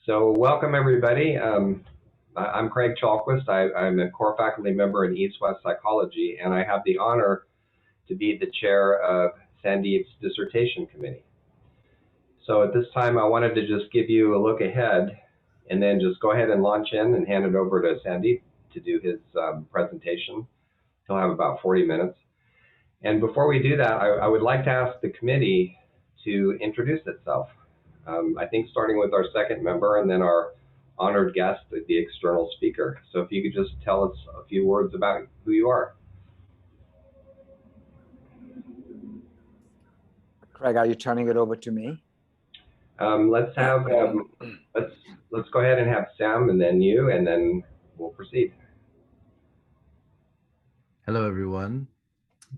So welcome everybody. I'm Craig Chalquist. I'm a core faculty member in East-West Psychology, and I have the honor to be the chair of Sandeep's dissertation committee. So at this time, I wanted to just give you a look ahead and then just go ahead and launch in and hand it over to Sandeep to do his presentation. He'll have about 40 minutes. And before we do that, I would like to ask the committee to introduce itself. I think starting with our second member and then our honored guest, the external speaker. So if you could just tell us a few words about who you are. Craig, are you turning it over to me? Let's go ahead and have Sam and then you, and then we'll proceed. Hello, everyone.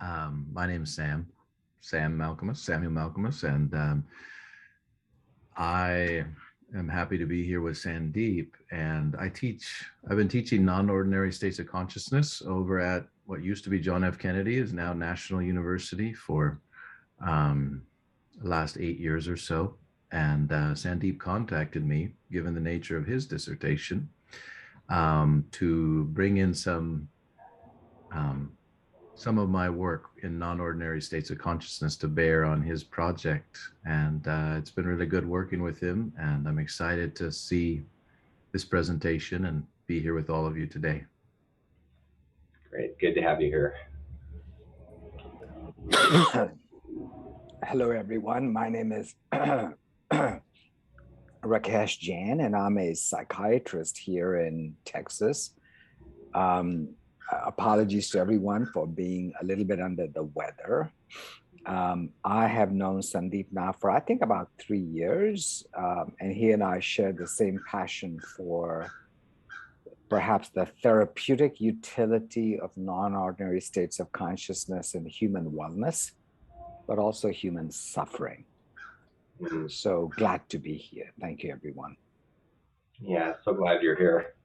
My name is Samuel Malcolmus, and I am happy to be here with Sandeep. And I've been teaching non-ordinary states of consciousness over at what used to be John F. Kennedy, is now National University, for the last 8 years or so. And Sandeep contacted me, given the nature of his dissertation, to bring in some of my work in non-ordinary states of consciousness to bear on his project. And it's been really good working with him, and I'm excited to see this presentation and be here with all of you today. Great, good to have you here. Hello, everyone. My name is Rakesh Jain, and I'm a psychiatrist here in Texas. Apologies to everyone for being a little bit under the weather. I have known Sandeep now for, I think, about 3 years, and he and I share the same passion for perhaps the therapeutic utility of non-ordinary states of consciousness and human wellness, but also human suffering. So glad to be here. Thank you, everyone. Yeah, so glad you're here.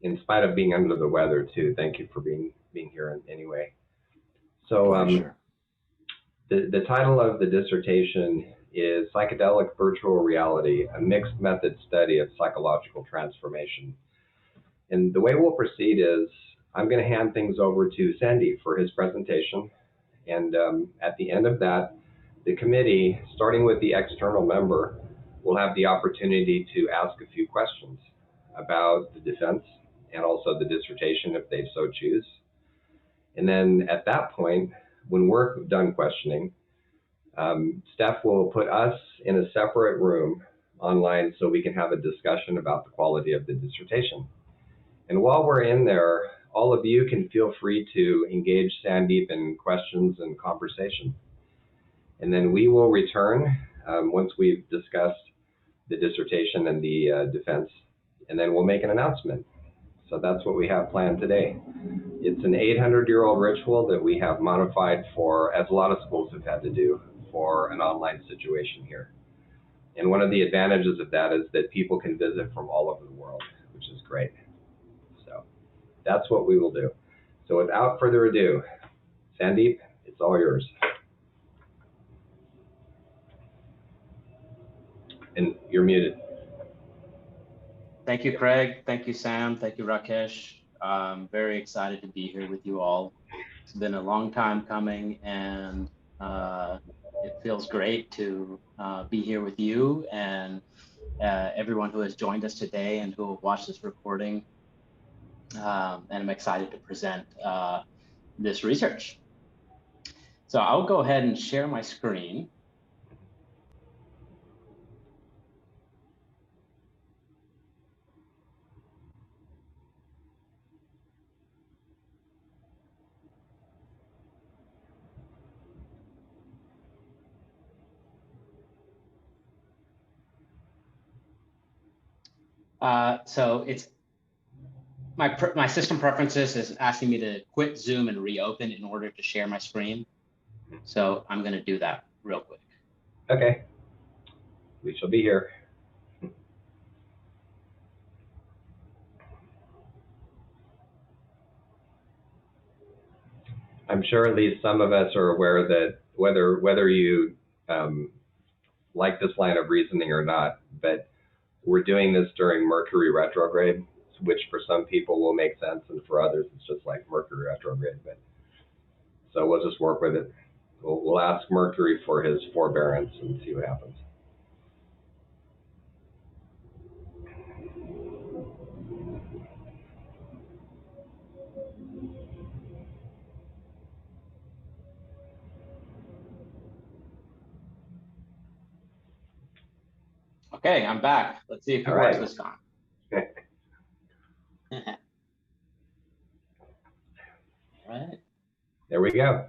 In spite of being under the weather too, thank you for being here anyway. So the title of the dissertation is Psychedelic Virtual Reality, a Mixed Method Study of Psychological Transformation. And the way we'll proceed is I'm going to hand things over to Sandeep for his presentation. And at the end of that, the committee, starting with the external member, will have the opportunity to ask a few questions about the defense and also the dissertation if they so choose. And then at that point, when we're done questioning, Steph will put us in a separate room online so we can have a discussion about the quality of the dissertation. And while we're in there, all of you can feel free to engage Sandeep in questions and conversation. And then we will return once we've discussed the dissertation and the defense, and then we'll make an announcement. So that's what we have planned today. It's an 800-year-old ritual that we have modified for, as a lot of schools have had to do, for an online situation here. And one of the advantages of that is that people can visit from all over the world, which is great. So that's what we will do. So without further ado, Sandeep, it's all yours. And you're muted. Thank you, Craig. Thank you, Sam. Thank you, Rakesh. I'm very excited to be here with you all. It's been a long time coming, and it feels great to be here with you and everyone who has joined us today and who will watch this recording. And I'm excited to present this research. So I'll go ahead and share my screen. So it's my system preferences is asking me to quit Zoom and reopen in order to share my screen. So I'm going to do that real quick. Okay. We shall be here. I'm sure at least some of us are aware that whether you like this line of reasoning or not, but we're doing this during Mercury retrograde, which for some people will make sense, and for others it's just like Mercury retrograde. But so we'll just work with it. We'll ask Mercury for his forbearance and see what happens. Okay, I'm back. Let's see if it works this time. All right. There we go.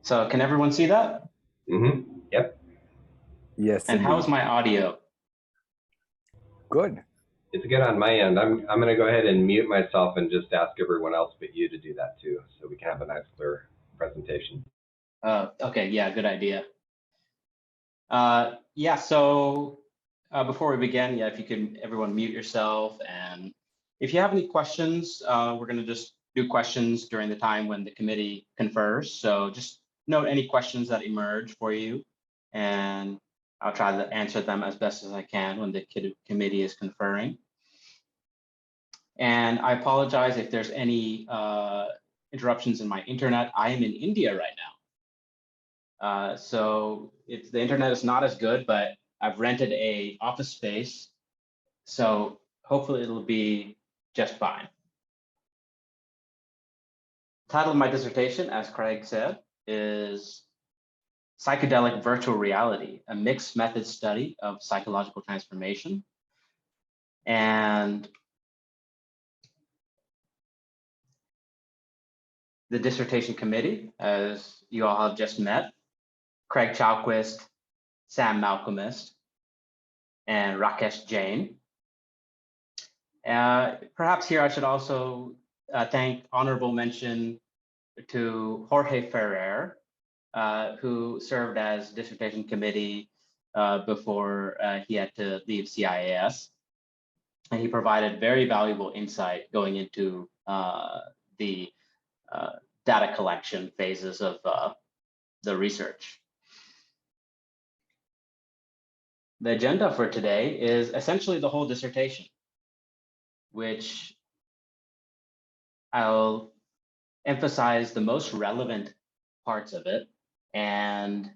So can everyone see that? Mm-hmm. Yep. Yes. And how's my audio? Good. It's good on my end. I'm going to go ahead and mute myself and just ask everyone else but you to do that too, so we can have a nice clear presentation. Okay, yeah, good idea. Yeah, so before we begin, yeah, if you can, everyone mute yourself. And if you have any questions, we're going to just do questions during the time when the committee confers. So just note any questions that emerge for you, and I'll try to answer them as best as I can when the committee is conferring. And I apologize if there's any interruptions in my internet. I am in India right now. So the internet is not as good, but I've rented a office space. So hopefully it'll be just fine. The title of my dissertation, as Craig said, is Psychedelic Virtual Reality, a mixed method study of psychological transformation. And the dissertation committee, as you all have just met, Craig Chalquist, Sam Malcolmist, and Rakesh Jain. Perhaps here I should also thank honorable mention to Jorge Ferrer, who served as dissertation committee before he had to leave CIAS. And he provided very valuable insight going into the data collection phases of the research. The agenda for today is essentially the whole dissertation, which I'll emphasize the most relevant parts of it. And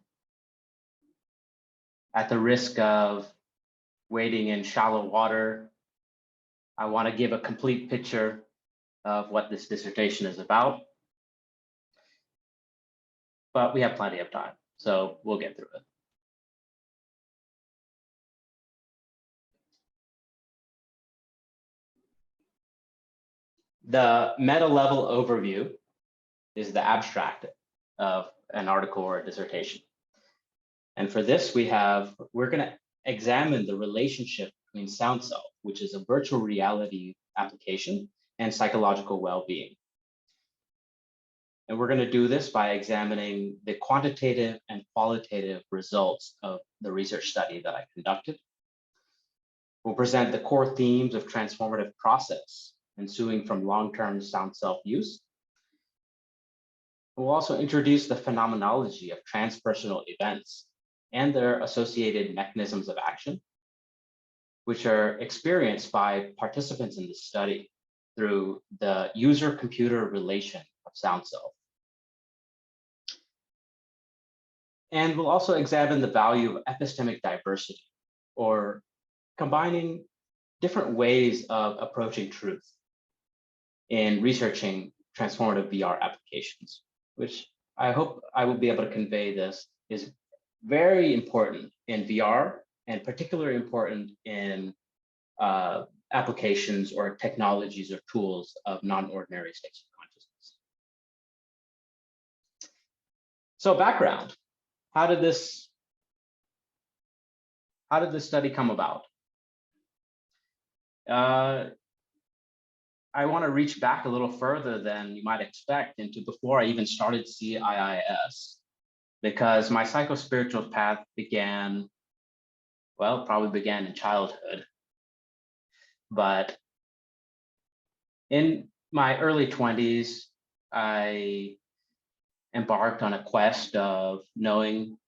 at the risk of wading in shallow water, I want to give a complete picture of what this dissertation is about. But we have plenty of time, so we'll get through it. The meta level overview is the abstract of an article or a dissertation. And for this, we're going to examine the relationship between SoundSelf, which is a virtual reality application, and psychological well-being. And we're going to do this by examining the quantitative and qualitative results of the research study that I conducted. We'll present the core themes of transformative process ensuing from long-term SoundSelf use. We'll also introduce the phenomenology of transpersonal events and their associated mechanisms of action, which are experienced by participants in this study through the user-computer relation of SoundSelf. And we'll also examine the value of epistemic diversity, or combining different ways of approaching truth in researching transformative VR applications, which I hope I will be able to convey this is very important in VR and particularly important in applications or technologies or tools of non-ordinary states of consciousness. So background, how did this study come about? I want to reach back a little further than you might expect into before I even started CIIS, because my psychospiritual path probably began in childhood. But in my early 20s, I embarked on a quest of knowing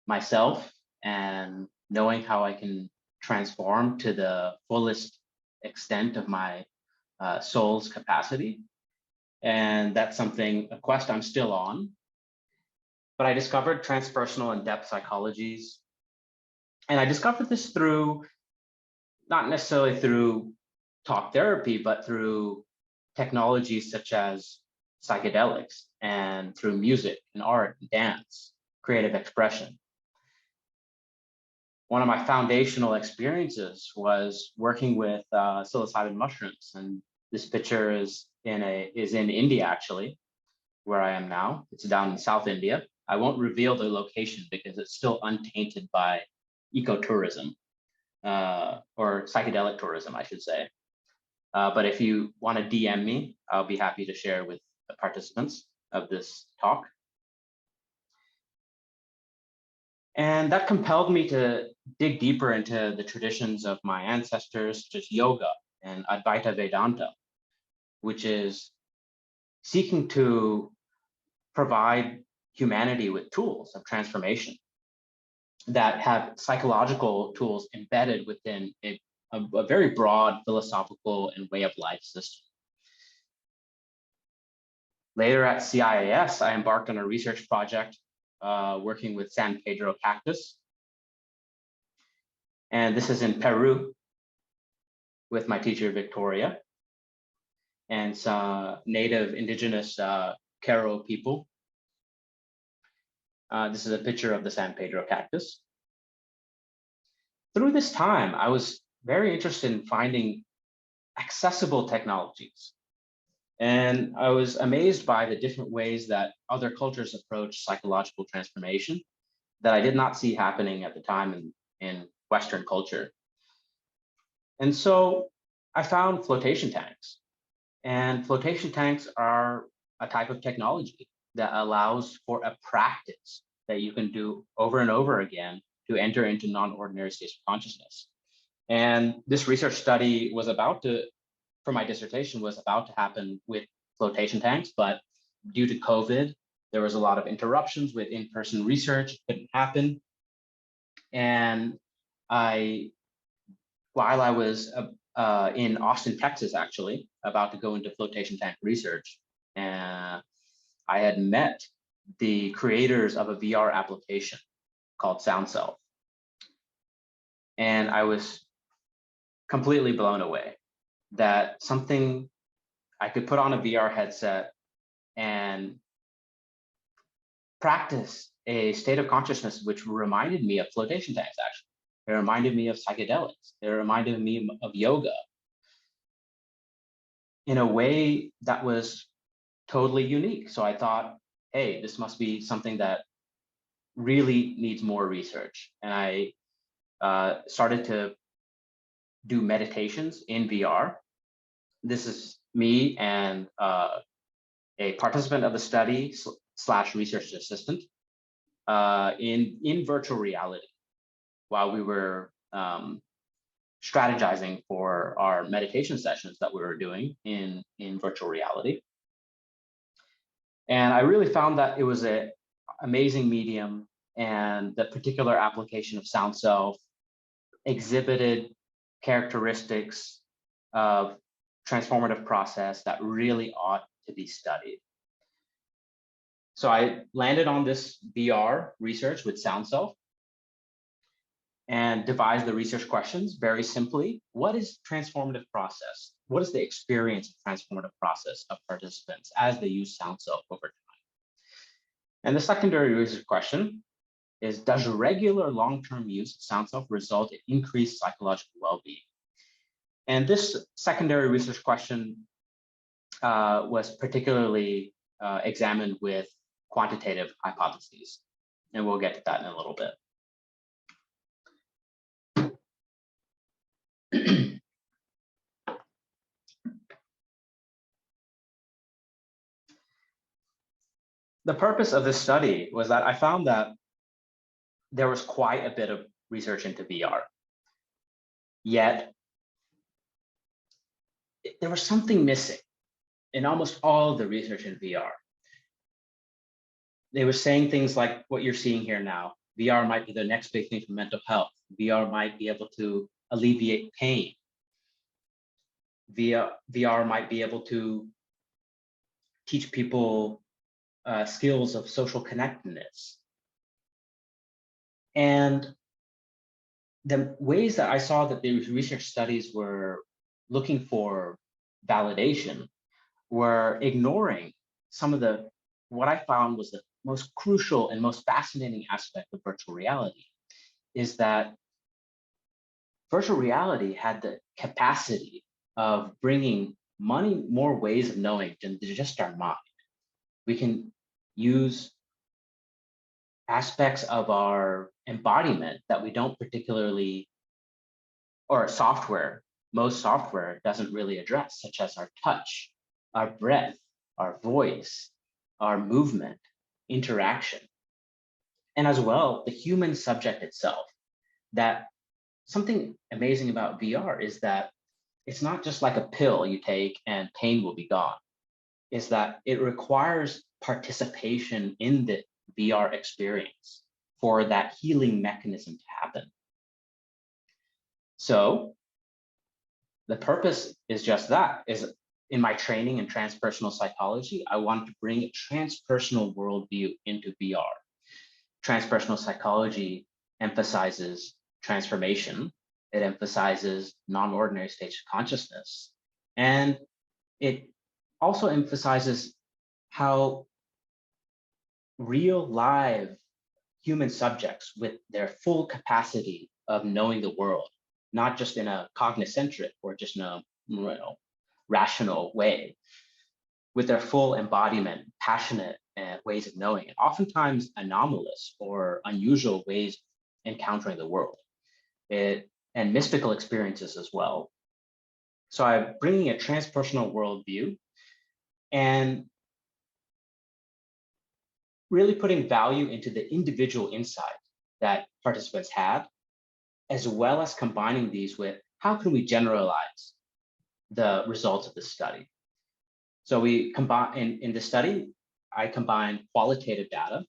myself and knowing how I can transform to the fullest extent of my soul's capacity. And that's a quest I'm still on. But I discovered transpersonal and depth psychologies. And I discovered this through, not necessarily through talk therapy, but through technologies such as psychedelics and through music and art and dance, creative expression. One of my foundational experiences was working with psilocybin mushrooms, and this picture is in India, actually, where I am now. It's down in South India. I won't reveal the location because it's still untainted by ecotourism or psychedelic tourism, I should say. But if you want to DM me, I'll be happy to share with the participants of this talk. And that compelled me to dig deeper into the traditions of my ancestors, such as yoga and Advaita Vedanta, which is seeking to provide humanity with tools of transformation that have psychological tools embedded within a very broad philosophical and way of life system. Later at CIAS, I embarked on a research project working with San Pedro cactus. And this is in Peru with my teacher, Victoria, and some native indigenous Q'ero people. This is a picture of the San Pedro cactus. Through this time, I was very interested in finding accessible technologies. And I was amazed by the different ways that other cultures approach psychological transformation that I did not see happening at the time in Western culture. And so I found flotation tanks. And flotation tanks are a type of technology that allows for a practice that you can do over and over again to enter into non-ordinary states of consciousness. And this research study was for my dissertation, was about to happen with flotation tanks, but due to COVID, there was a lot of interruptions with in-person research, it couldn't happen. And while I was in Austin, Texas, actually, about to go into flotation tank research, and I had met the creators of a VR application called SoundSelf. And I was completely blown away that something I could put on a VR headset and practice a state of consciousness which reminded me of flotation tanks, actually. It reminded me of psychedelics. It reminded me of yoga in a way that was totally unique. So I thought, hey, this must be something that really needs more research. And I started to do meditations in VR. This is me and a participant of the study / research assistant in virtual reality while we were strategizing for our meditation sessions that we were doing in virtual reality. And I really found that it was an amazing medium, and the particular application of SoundSelf exhibited characteristics of transformative process that really ought to be studied. So I landed on this VR research with SoundSelf and devised the research questions very simply. What is transformative process? What is the experience of transformative process of participants as they use SoundSelf over time? And the secondary research question is, does regular long-term use of SoundSelf result in increased psychological well-being? And this secondary research question was particularly examined with quantitative hypotheses. And we'll get to that in a little bit. The purpose of this study was that I found that there was quite a bit of research into VR. Yet, there was something missing in almost all of the research in VR. they were saying things like what you're seeing here now. VR might be the next big thing for mental health. VR might be able to alleviate pain. VR might be able to teach people skills of social connectedness. And the ways that I saw that these research studies were looking for validation were ignoring some of what I found was the most crucial and most fascinating aspect of virtual reality, is that virtual reality had the capacity of bringing more ways of knowing than just our mind. We can use aspects of our embodiment that we don't particularly, or most software doesn't really address, such as our touch, our breath, our voice, our movement, interaction, and as well, the human subject itself. That something amazing about VR is that it's not just like a pill you take and pain will be gone. Is that it requires participation in the VR experience for that healing mechanism to happen. So the purpose is just that, is in my training in transpersonal psychology, I wanted to bring a transpersonal worldview into VR. Transpersonal psychology emphasizes transformation. It emphasizes non-ordinary states of consciousness. And it also emphasizes how real live human subjects with their full capacity of knowing the world, not just in a cognicentric or just in a rational way, with their full embodiment, passionate ways of knowing, and oftentimes anomalous or unusual ways of encountering the world, and mystical experiences as well. So I'm bringing a transpersonal worldview and really putting value into the individual insight that participants had, as well as combining these with how can we generalize the results of the study. So we combine, in the study, I combined qualitative data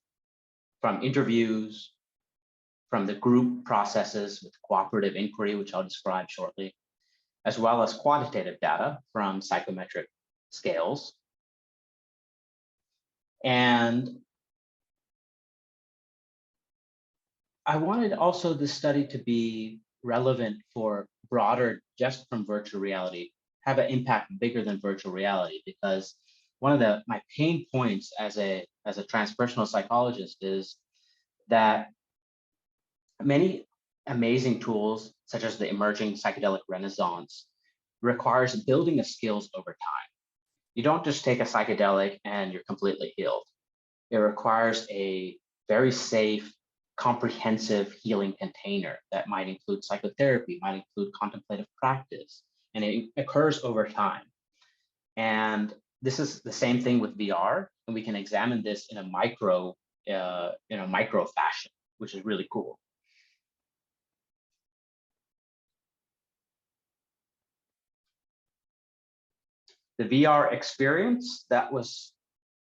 from interviews, from the group processes with cooperative inquiry, which I'll describe shortly, as well as quantitative data from psychometric scales. And I wanted also this study to be relevant for broader, just from virtual reality, have an impact bigger than virtual reality, because one of my pain points as a transpersonal psychologist is that many amazing tools, such as the emerging psychedelic renaissance, requires building of skills over time. You don't just take a psychedelic and you're completely healed. It requires a very safe, comprehensive healing container that might include psychotherapy, might include contemplative practice, and it occurs over time. And this is the same thing with VR, and we can examine this in a micro fashion, which is really cool. The VR experience that was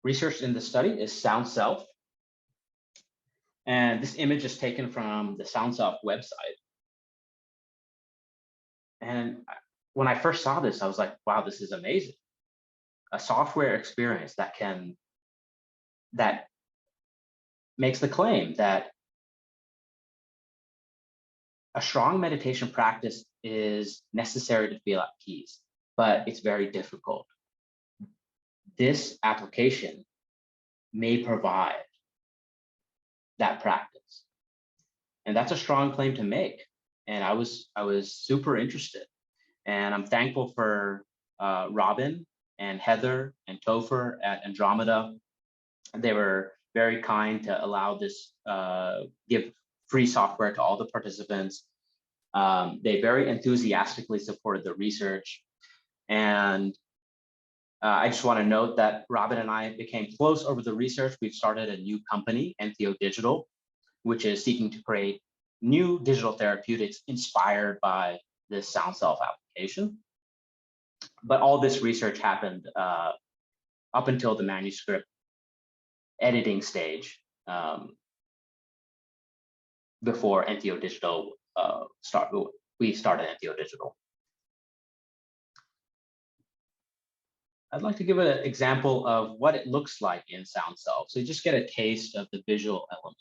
researched in the study is SoundSelf. And this image is taken from the SoundSelf website. And when I first saw this, I was like, wow, this is amazing. A software experience that makes the claim that a strong meditation practice is necessary to feel at peace, but it's very difficult. This application may provide that practice. And that's a strong claim to make. And I was super interested. And I'm thankful for Robin and Heather and Topher at Andromeda. They were very kind to allow this, give free software to all the participants. They very enthusiastically supported the research. And I just want to note that Robin and I became close over the research. We've started a new company, Entheo Digital, which is seeking to create new digital therapeutics inspired by this SoundSelf application. But all this research happened up until the manuscript editing stage before Entheo Digital we started Entheo Digital. I'd like to give an example of what it looks like in SoundSelf, so you just get a taste of the visual element.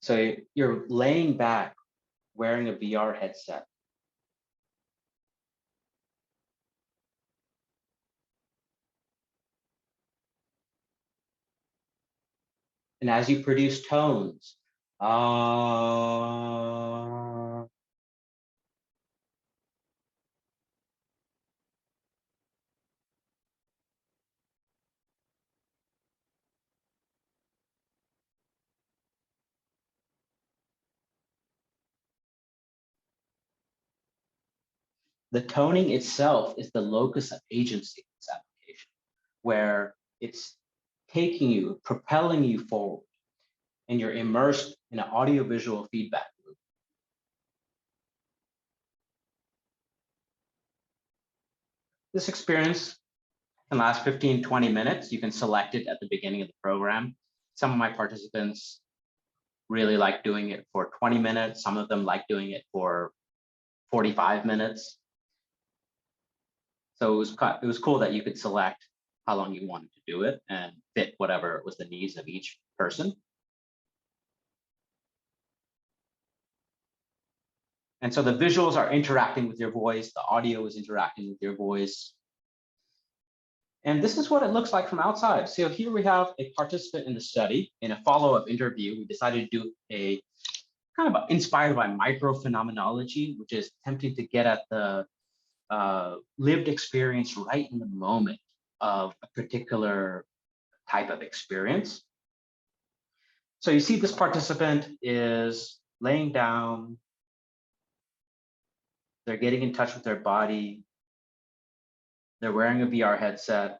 So you're laying back wearing a VR headset. And as you produce tones, the toning itself is the locus of agency in this application, where it's taking you, propelling you forward, and you're immersed in an audiovisual feedback loop. This experience can last 15, 20 minutes. You can select it at the beginning of the program. Some of my participants really like doing it for 20 minutes. Some of them like doing it for 45 minutes. So it was cool that you could select how long you wanted to do it and fit whatever was the needs of each person. And so the visuals are interacting with your voice, the audio is interacting with your voice. And this is what it looks like from outside. So here we have a participant in the study. In a follow-up interview, we decided to do a kind of inspired by microphenomenology, which is attempting to get at the lived experience right in the moment of a particular type of experience. So you see this participant is laying down, they're getting in touch with their body, they're wearing a VR headset.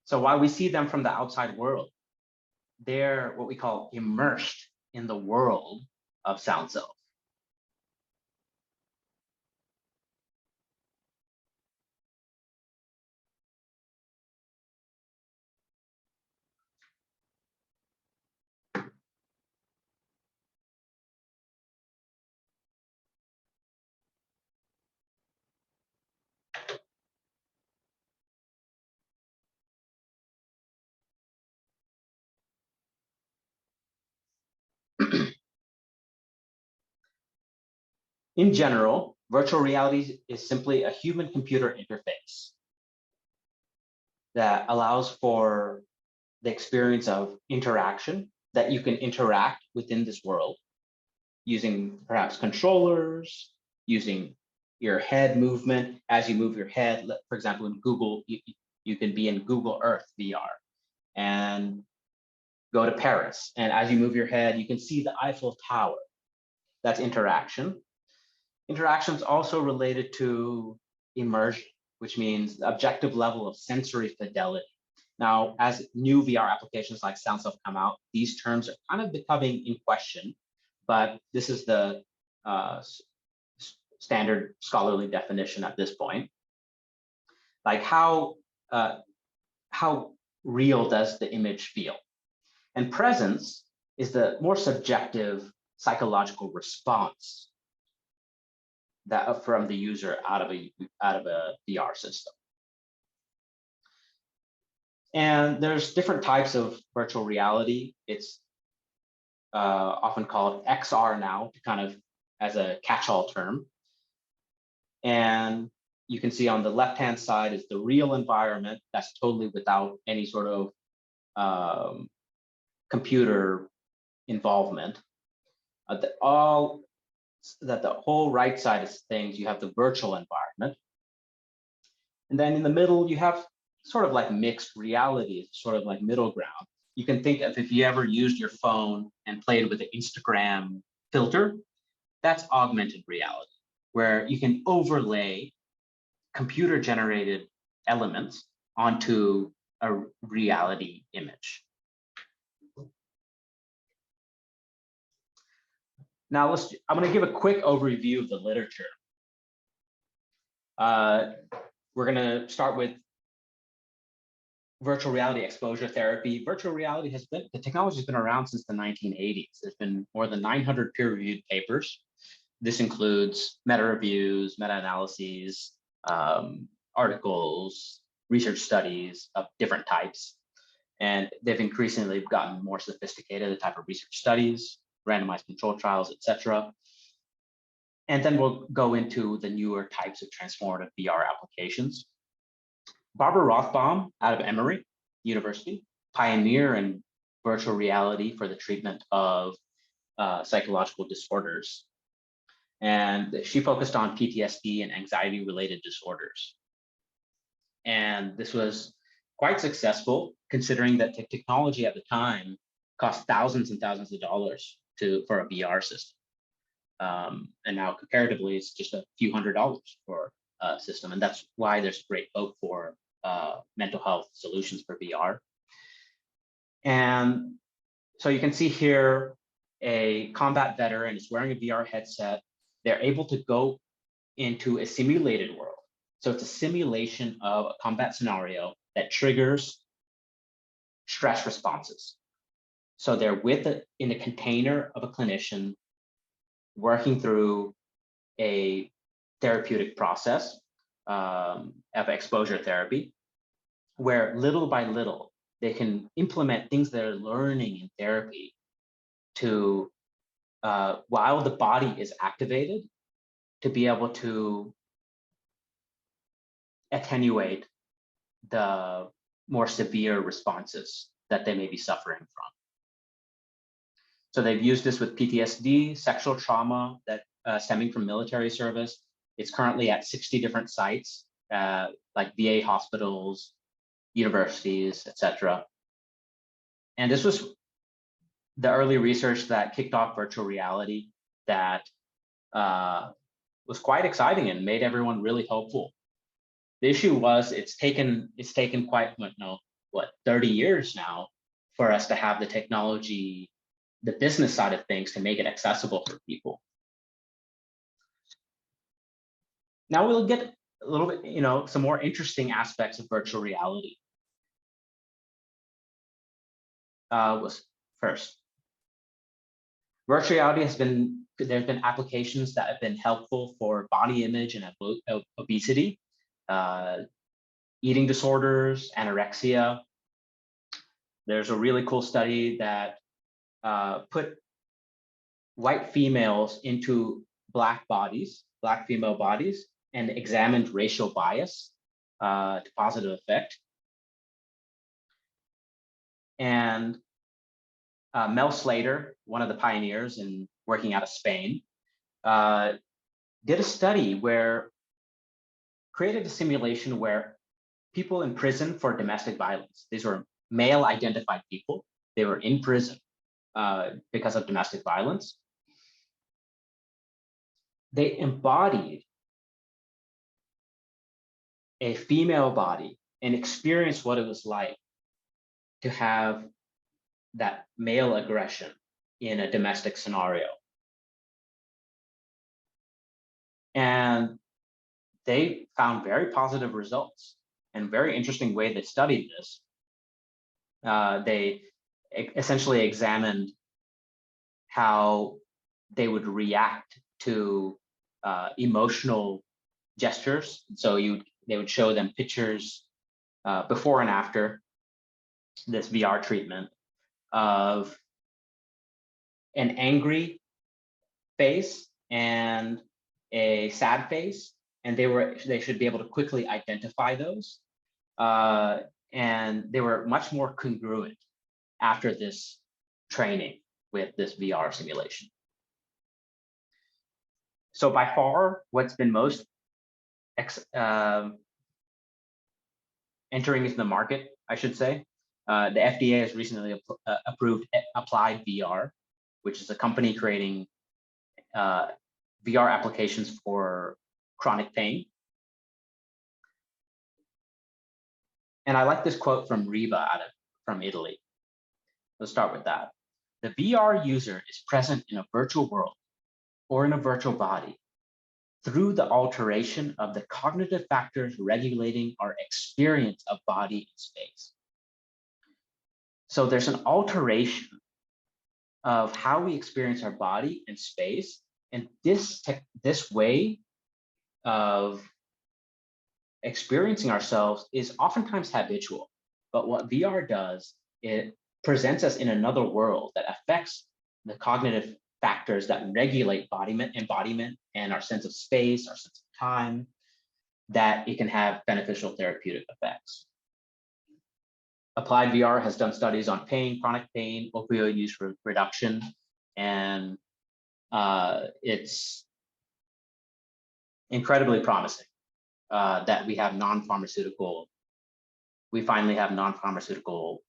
So while we see them from the outside world, they're what we call immersed in the world of SoundSelf. In general, virtual reality is simply a human-computer interface that allows for the experience of interaction, that you can interact within this world using perhaps controllers, using your head movement. As you move your head, for example, in Google, you can be in Google Earth VR and go to Paris. And as you move your head, you can see the Eiffel Tower. That's interaction. Interaction is also related to immersion, which means the objective level of sensory fidelity. Now, as new VR applications like SoundSelf come out, these terms are kind of becoming in question, but this is the standard scholarly definition at this point. Like how real does the image feel? And presence is the more subjective psychological response that from the user out of a VR system. And there's different types of virtual reality. It's often called XR now, to kind of as a catch-all term. And you can see on the left-hand side is the real environment that's totally without any sort of computer involvement. The whole right side of things, you have the virtual environment. And then in the middle, you have sort of like mixed reality, sort of like middle ground. You can think of if you ever used your phone and played with the Instagram filter, that's augmented reality, where you can overlay computer-generated elements onto a reality image. Now I'm going to give a quick overview of the literature. We're going to start with virtual reality exposure therapy. Virtual reality the technology has been around since the 1980s. There's been more than 900 peer-reviewed papers. This includes meta-reviews, meta-analyses, articles, research studies of different types. And they've increasingly gotten more sophisticated, the type of research studies, randomized control trials, etc. And then we'll go into the newer types of transformative VR applications. Barbara Rothbaum out of Emory University, pioneer in virtual reality for the treatment of psychological disorders. And she focused on PTSD and anxiety-related disorders. And this was quite successful, considering that technology at the time cost thousands and thousands of dollars for a VR system. And now comparatively, it's just a few $100s for a system. And that's why there's great hope for mental health solutions for VR. And so you can see here a combat veteran is wearing a VR headset. They're able to go into a simulated world. So it's a simulation of a combat scenario that triggers stress responses. So they're in a container of a clinician working through a therapeutic process of exposure therapy, where little by little, they can implement things they're learning in therapy to, while the body is activated, to be able to attenuate the more severe responses that they may be suffering from. So they've used this with PTSD, sexual trauma that stemming from military service. It's currently at 60 different sites, like VA hospitals, universities, etc. And this was the early research that kicked off virtual reality that was quite exciting and made everyone really hopeful. The issue was it's taken quite, 30 years now for us to have the technology, the business side of things, to make it accessible for people. Now we'll get a little bit, some more interesting aspects of virtual reality. Was first, virtual reality there's been applications that have been helpful for body image and obesity, eating disorders, anorexia. There's a really cool study that put white females into black female bodies, and examined racial bias to positive effect. And Mel Slater, one of the pioneers in working out of Spain, did a study created a simulation where people in prison for domestic violence, these were male identified people, they were in prison because of domestic violence. They embodied a female body and experienced what it was like to have that male aggression in a domestic scenario. And they found very positive results, and very interesting way they studied this. They essentially examined how they would react to emotional gestures. So they would show them pictures before and after this VR treatment of an angry face and a sad face, and they should be able to quickly identify those. And they were much more congruent after this training with this VR simulation. So by far, what's been most entering into the market, I should say, the FDA has recently approved Applied VR, which is a company creating VR applications for chronic pain. And I like this quote from Riva from Italy. Let's start with that. The VR user is present in a virtual world or in a virtual body through the alteration of the cognitive factors regulating our experience of body and space. So there's an alteration of how we experience our body and space, and this way of experiencing ourselves is oftentimes habitual. But what VR does, it presents us in another world that affects the cognitive factors that regulate embodiment, and our sense of space, our sense of time, that it can have beneficial therapeutic effects. Applied VR has done studies on pain, chronic pain, opioid use reduction, and it's incredibly promising that we have non-pharmaceutical, we finally have non-pharmaceutical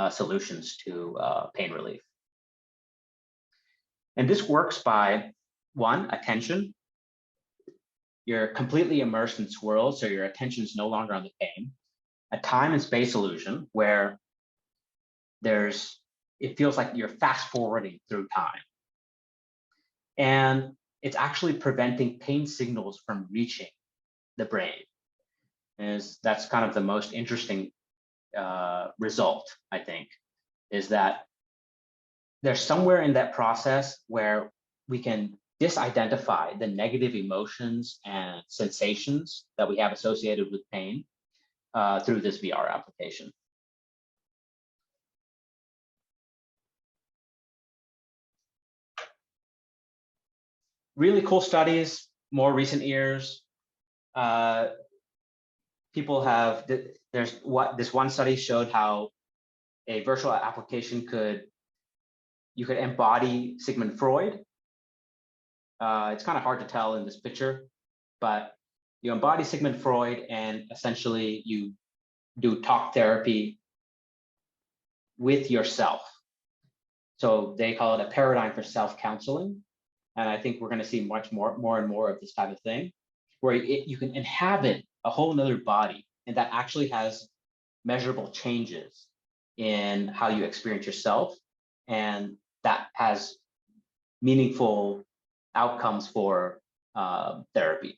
solutions to pain relief. And this works by, one, attention. You're completely immersed in this world, so your attention is no longer on the pain. A time and space illusion where it feels like you're fast forwarding through time. And it's actually preventing pain signals from reaching the brain. And that's kind of the most interesting result, I think, is that there's somewhere in that process where we can disidentify the negative emotions and sensations that we have associated with pain through this VR application. Really cool studies, more recent years. People have, this one study showed how a virtual application you could embody Sigmund Freud. It's kind of hard to tell in this picture, but you embody Sigmund Freud and essentially you do talk therapy with yourself. So they call it a paradigm for self-counseling. And I think we're going to see much more and more of this type of thing, where you can inhabit a whole nother body, and that actually has measurable changes in how you experience yourself, and that has meaningful outcomes for therapy.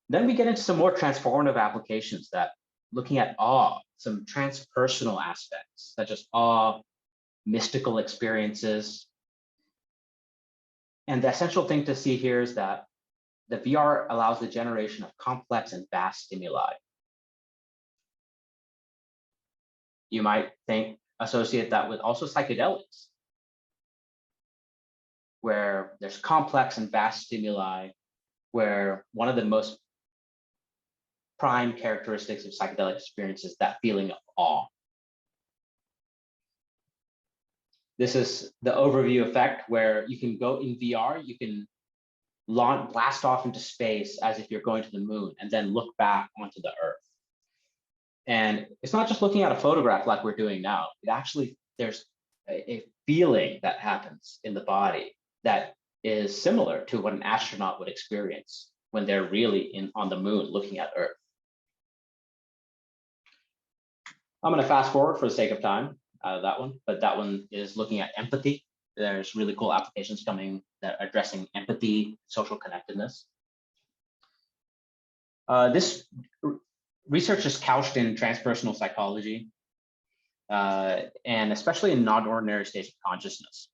Then we get into some more transformative applications that looking at awe, some transpersonal aspects, such as awe, mystical experiences. And the essential thing to see here is that the VR allows the generation of complex and vast stimuli. You might associate that with also psychedelics, where there's complex and vast stimuli, where one of the most prime characteristics of psychedelic experience is that feeling of awe. This is the overview effect, where you can go in VR, you can blast off into space as if you're going to the moon and then look back onto the earth. And it's not just looking at a photograph like we're doing now. It actually, there's a feeling that happens in the body that is similar to what an astronaut would experience when they're really on the moon looking at Earth. I'm going to fast forward for the sake of time out of that one, but that one is looking at empathy. There's really cool applications coming that are addressing empathy, social connectedness. This research is couched in transpersonal psychology, and especially in non-ordinary states of consciousness.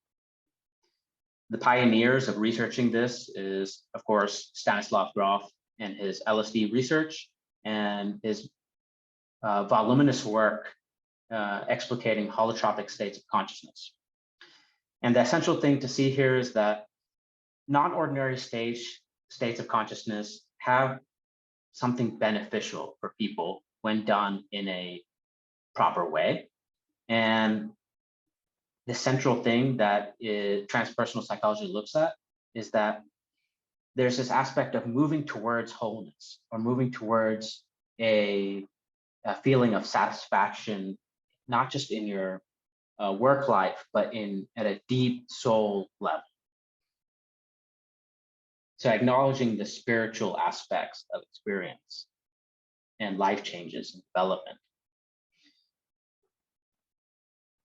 The pioneers of researching this is, of course, Stanislav Grof and his LSD research, and his voluminous work explicating holotropic states of consciousness. And the essential thing to see here is that non-ordinary states of consciousness have something beneficial for people when done in a proper way. And the central thing that transpersonal psychology looks at is that there's this aspect of moving towards wholeness, or moving towards a feeling of satisfaction, not just in your work life, but at a deep soul level. So acknowledging the spiritual aspects of experience and life changes and development.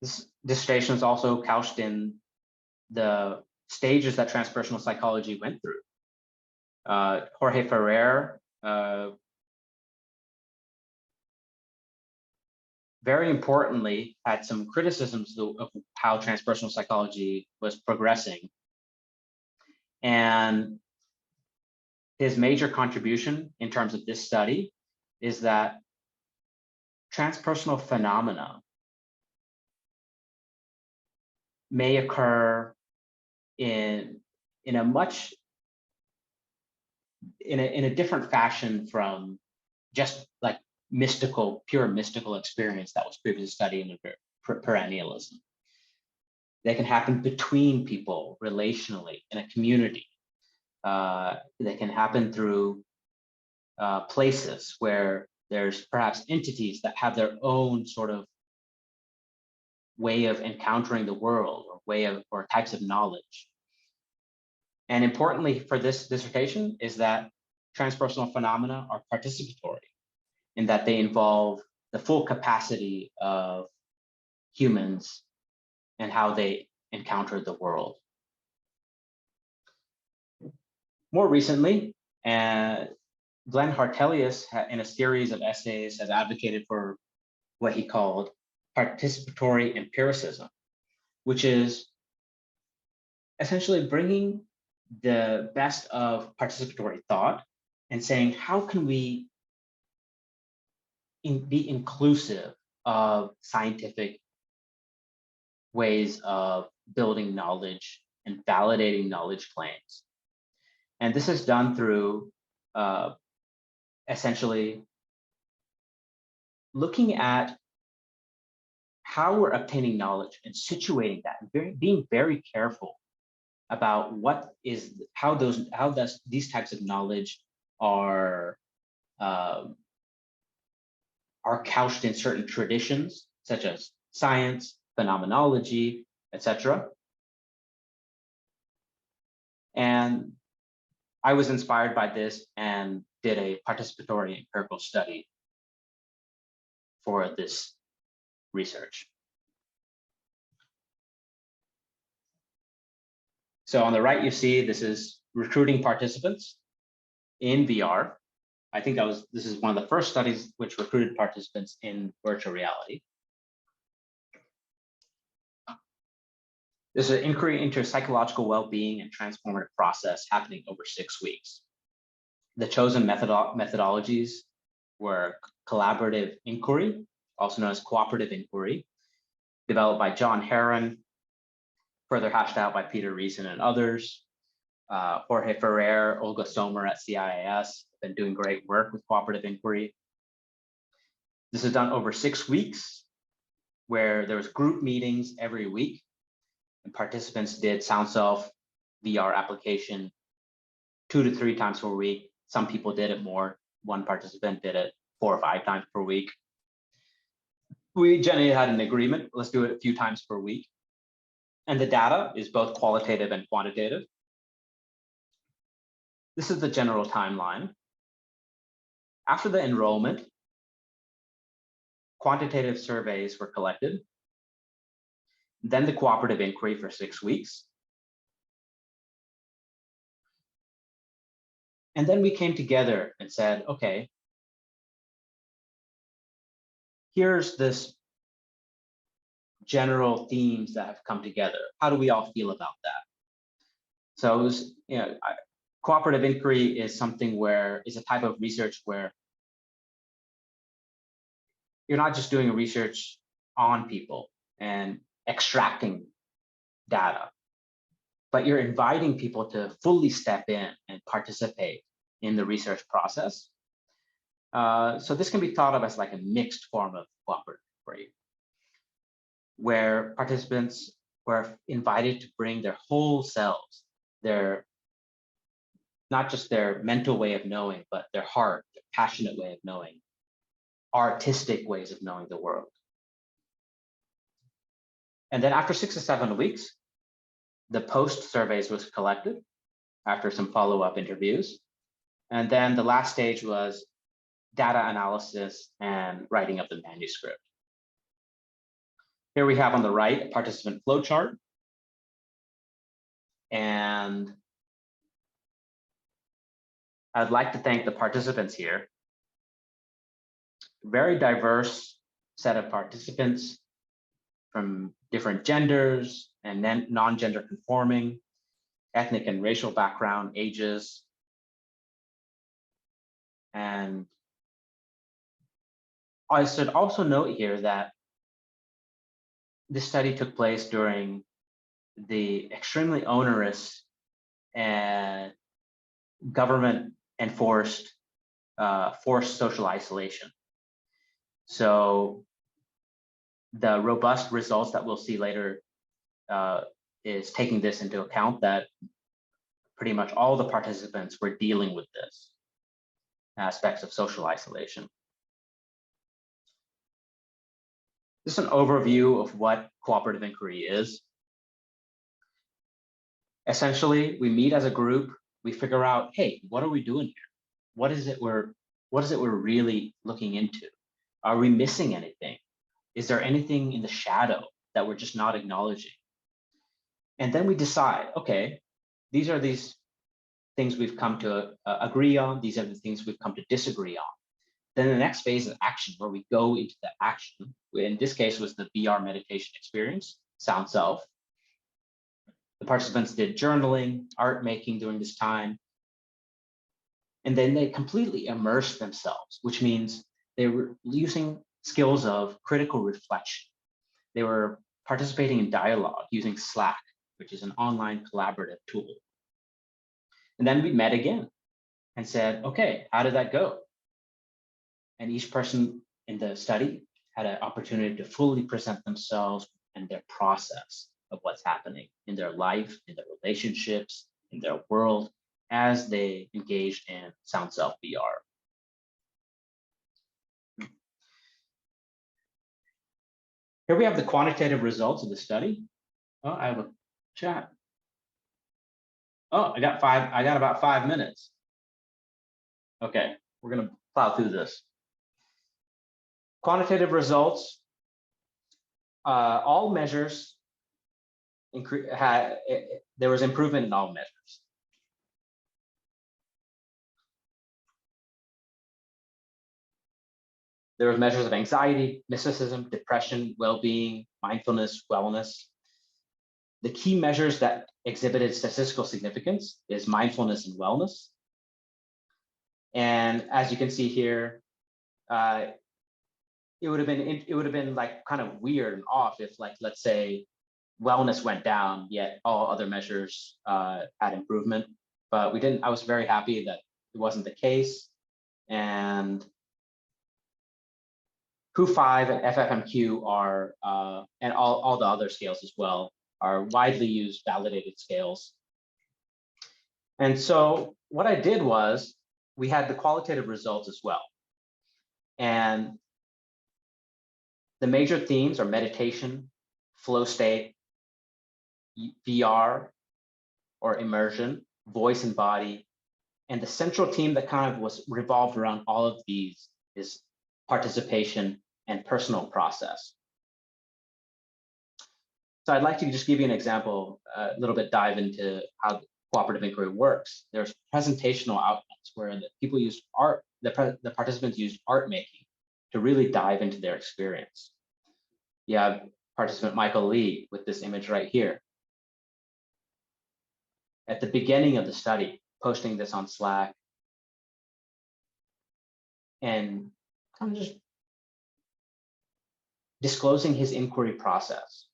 This dissertation is also couched in the stages that transpersonal psychology went through. Jorge Ferrer, very importantly, had some criticisms of how transpersonal psychology was progressing. And his major contribution in terms of this study is that transpersonal phenomena may occur in a different fashion from just like pure mystical experience that was previously studied in perennialism. They can happen between people, relationally, in a community. They can happen through places where there's perhaps entities that have their own sort of way of encountering the world, or types of knowledge. And importantly for this dissertation is that transpersonal phenomena are participatory, in that they involve the full capacity of humans and how they encounter the world. More recently, Glenn Hartelius, in a series of essays, has advocated for what he called participatory empiricism, which is essentially bringing the best of participatory thought and saying, how can we be inclusive of scientific ways of building knowledge and validating knowledge claims? And this is done through essentially looking at how we're obtaining knowledge and situating that, and being very careful about how these types of knowledge are couched in certain traditions, such as science, phenomenology, etc. And I was inspired by this and did a participatory empirical study for this research. So on the right, you see this is recruiting participants in VR. I think this is one of the first studies which recruited participants in virtual reality. This is an inquiry into psychological well-being and transformative process happening over 6 weeks. The chosen methodologies were Collaborative Inquiry, also known as Cooperative Inquiry, developed by John Heron, further hashed out by Peter Reason and others. Jorge Ferrer, Olga Sommer at CIIS have been doing great work with Cooperative Inquiry. This is done over 6 weeks, where there was group meetings every week, and participants did SoundSelf VR application 2 to 3 times per week. Some people did it more. One participant did it 4 or 5 times per week. We generally had an agreement, let's do it a few times per week. And the data is both qualitative and quantitative. This is the general timeline. After the enrollment, quantitative surveys were collected, then the cooperative inquiry for 6 weeks. And then we came together and said, okay, here's this general themes that have come together. How do we all feel about that? So it was, cooperative inquiry is a type of research where you're not just doing research on people and extracting data, but you're inviting people to fully step in and participate in the research process. So this can be thought of as like a mixed form of cooperative inquiry, where participants were invited to bring their whole selves, not just their mental way of knowing, but their heart, their passionate way of knowing, artistic ways of knowing the world. And then after 6 to 7 weeks, the post surveys was collected after some follow-up interviews. And then the last stage was data analysis and writing of the manuscript. Here we have on the right a participant flowchart. And I'd like to thank the participants here. Very diverse set of participants from different genders and non-gender conforming, ethnic and racial background, ages. And I should also note here that this study took place during the extremely onerous and government enforced forced social isolation. So the robust results that we'll see later is taking this into account, that pretty much all the participants were dealing with this aspects of social isolation. This is an overview of what cooperative inquiry is. Essentially, we meet as a group, we figure out, hey, what are we doing here? What is it we're really looking into? Are we missing anything? Is there anything in the shadow that we're just not acknowledging? And then we decide, okay, these are these things we've come to agree on. These are the things we've come to disagree on. Then the next phase is action, where we go into the action. In this case was the VR meditation experience, SoundSelf. The participants did journaling, art making during this time. And then they completely immersed themselves, which means they were using skills of critical reflection. They were participating in dialogue using Slack, which is an online collaborative tool. And then we met again and said, okay, how did that go? And each person in the study had an opportunity to fully present themselves and their process of what's happening in their life, in their relationships, in their world, as they engaged in SoundSelf VR. Here we have the quantitative results of the study. Oh, I have a chat. Oh, I got about 5 minutes. Okay, we're gonna plow through this. Quantitative results, all measures, there was improvement in all measures. There were measures of anxiety, mysticism, depression, well-being, mindfulness, wellness. The key measures that exhibited statistical significance is mindfulness and wellness. And as you can see here, it would have been like kind of weird and off if, like, let's say wellness went down, yet all other measures had improvement. But we didn't. I was very happy that it wasn't the case. And Q5 and FFMQ are, and all the other scales as well, are widely used, validated scales. And so what I did was, we had the qualitative results as well. And the major themes are meditation, flow state, VR or immersion, voice and body. And the central theme that kind of was revolved around all of these is participation and personal process. So I'd like to just give you an example, a little bit dive into how cooperative inquiry works. There's presentational outcomes where the people use art, the participants use art making to really dive into their experience. You have participant Michael Lee with this image right here. At the beginning of the study, posting this on Slack and kind of just disclosing his inquiry process.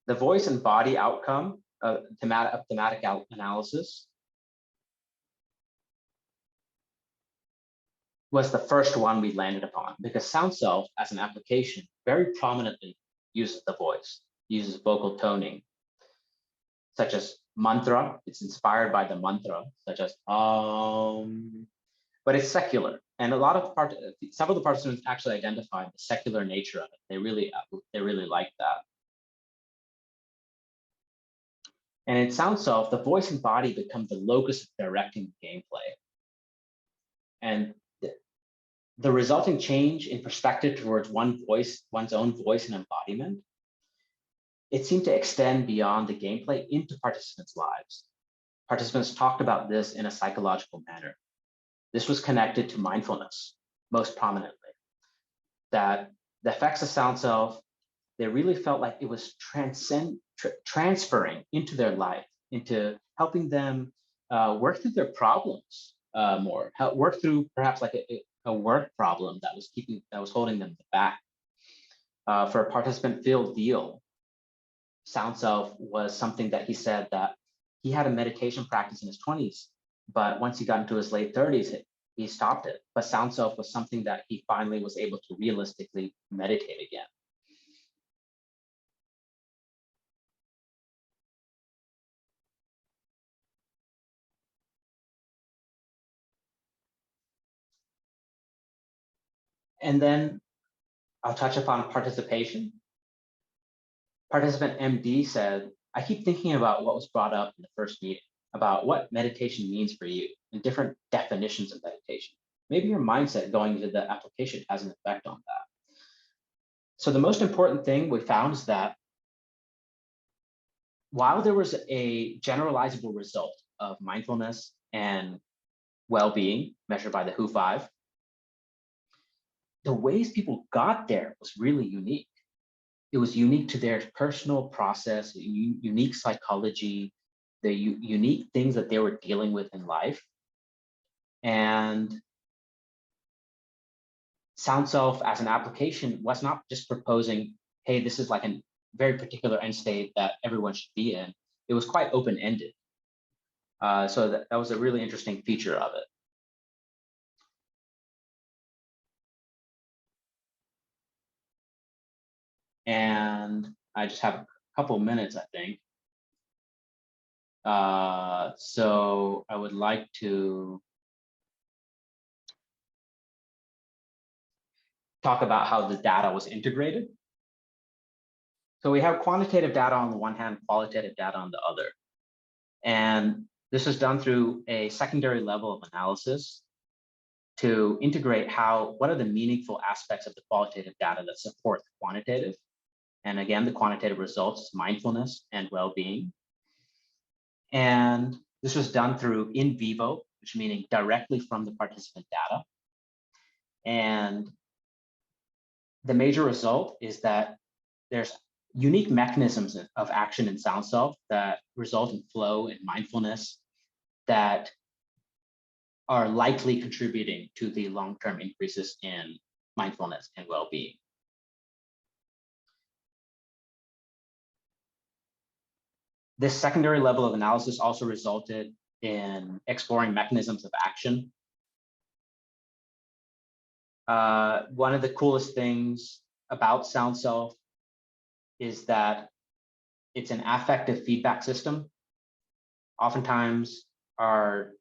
The voice and body outcome of thematic analysis was the first one we landed upon, because SoundSelf as an application very prominently uses the voice, uses vocal toning, such as mantra. It's inspired by the mantra, such as but it's secular. And some of the participants actually identified the secular nature of it. They really like that. And in SoundSelf, the voice and body become the locus of directing the gameplay. And the resulting change in perspective towards one's own voice and embodiment, it seemed to extend beyond the gameplay into participants' lives. Participants talked about this in a psychological manner. This was connected to mindfulness, most prominently. That the effects of SoundSelf, they really felt like it was transferring into their life, into helping them work through their problems more, work through perhaps like a work problem that was holding them back. For a participant, Phil Deal, SoundSelf was something that he said that he had a meditation practice in his 20s, but once he got into his late 30s, he stopped it. But SoundSelf was something that he finally was able to realistically meditate again. And then I'll touch upon participation. Participant MD said, I keep thinking about what was brought up in the first meeting, about what meditation means for you and different definitions of meditation. Maybe your mindset going into the application has an effect on that. So the most important thing we found is that while there was a generalizable result of mindfulness and well-being measured by the WHO-5, the ways people got there was really unique. It was unique to their personal process, unique psychology, the unique things that they were dealing with in life. And SoundSelf as an application was not just proposing, hey, this is like a very particular end state that everyone should be in. It was quite open-ended. So that was a really interesting feature of it. And I just have a couple minutes, I think. So I would like to talk about how the data was integrated. So we have quantitative data on the one hand, qualitative data on the other. And this is done through a secondary level of analysis to integrate what are the meaningful aspects of the qualitative data that support the quantitative. And again, the quantitative results is mindfulness and well-being. And this was done through in vivo, which meaning directly from the participant data. And the major result is that there's unique mechanisms of action in SoundSelf that result in flow and mindfulness that are likely contributing to the long-term increases in mindfulness and well-being. This secondary level of analysis also resulted in exploring mechanisms of action. One of the coolest things about SoundSelf is that it's an affective feedback system. Oftentimes our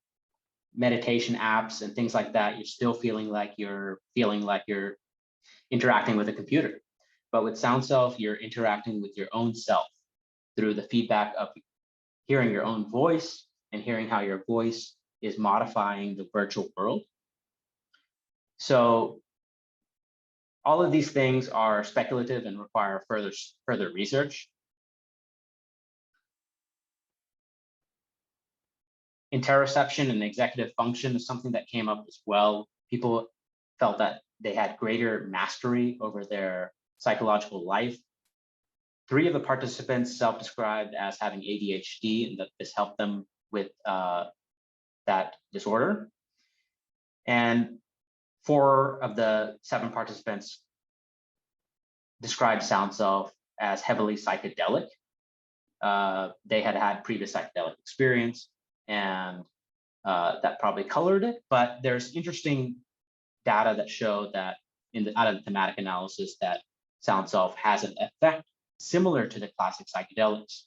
meditation apps and things like that, you're still feeling like you're interacting with a computer. But with SoundSelf, you're interacting with your own self through the feedback of hearing your own voice and hearing how your voice is modifying the virtual world. So all of these things are speculative and require further research. Interoception and executive function is something that came up as well. People felt that they had greater mastery over their psychological life. 3 of the participants self-described as having ADHD, and that this helped them with that disorder. And 4 of the 7 participants described SoundSelf as heavily psychedelic. They had had previous psychedelic experience, and that probably colored it. But there's interesting data that show that out of the thematic analysis that SoundSelf has an effect similar to the classic psychedelics,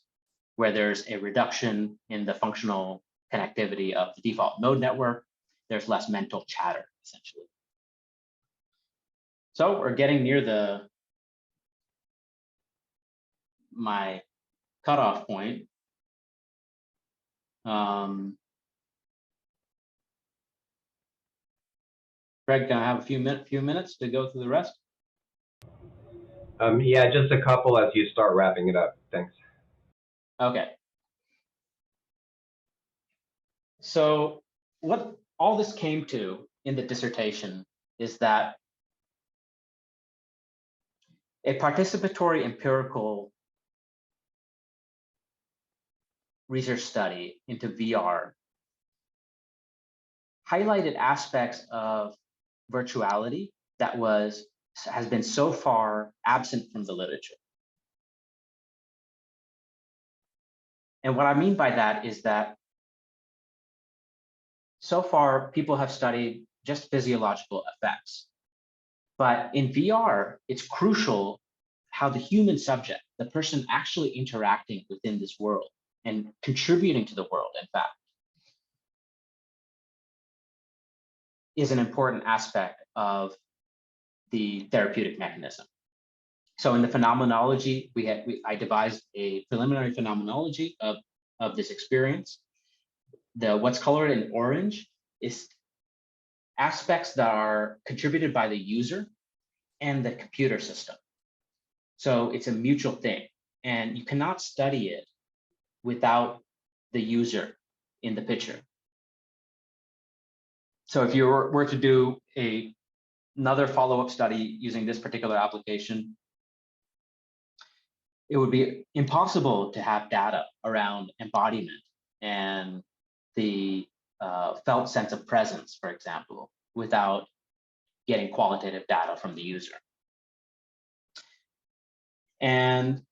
where there's a reduction in the functional connectivity of the default mode network. There's less mental chatter, essentially. So we're getting near my cutoff point. Greg, can I have a few minutes to go through the rest? Yeah, just a couple as you start wrapping it up. Thanks. Okay. So what all this came to in the dissertation is that a participatory empirical research study into VR highlighted aspects of virtuality that has been so far absent from the literature. And what I mean by that is that so far people have studied just physiological effects. But in VR, it's crucial how the human subject, the person actually interacting within this world and contributing to the world, in fact, is an important aspect of the therapeutic mechanism. So in the phenomenology, I devised a preliminary phenomenology of this experience. What's colored in orange is aspects that are contributed by the user and the computer system. So it's a mutual thing, and you cannot study it without the user in the picture. So if you were to do another follow-up study using this particular application, it would be impossible to have data around embodiment and the felt sense of presence, for example, without getting qualitative data from the user. And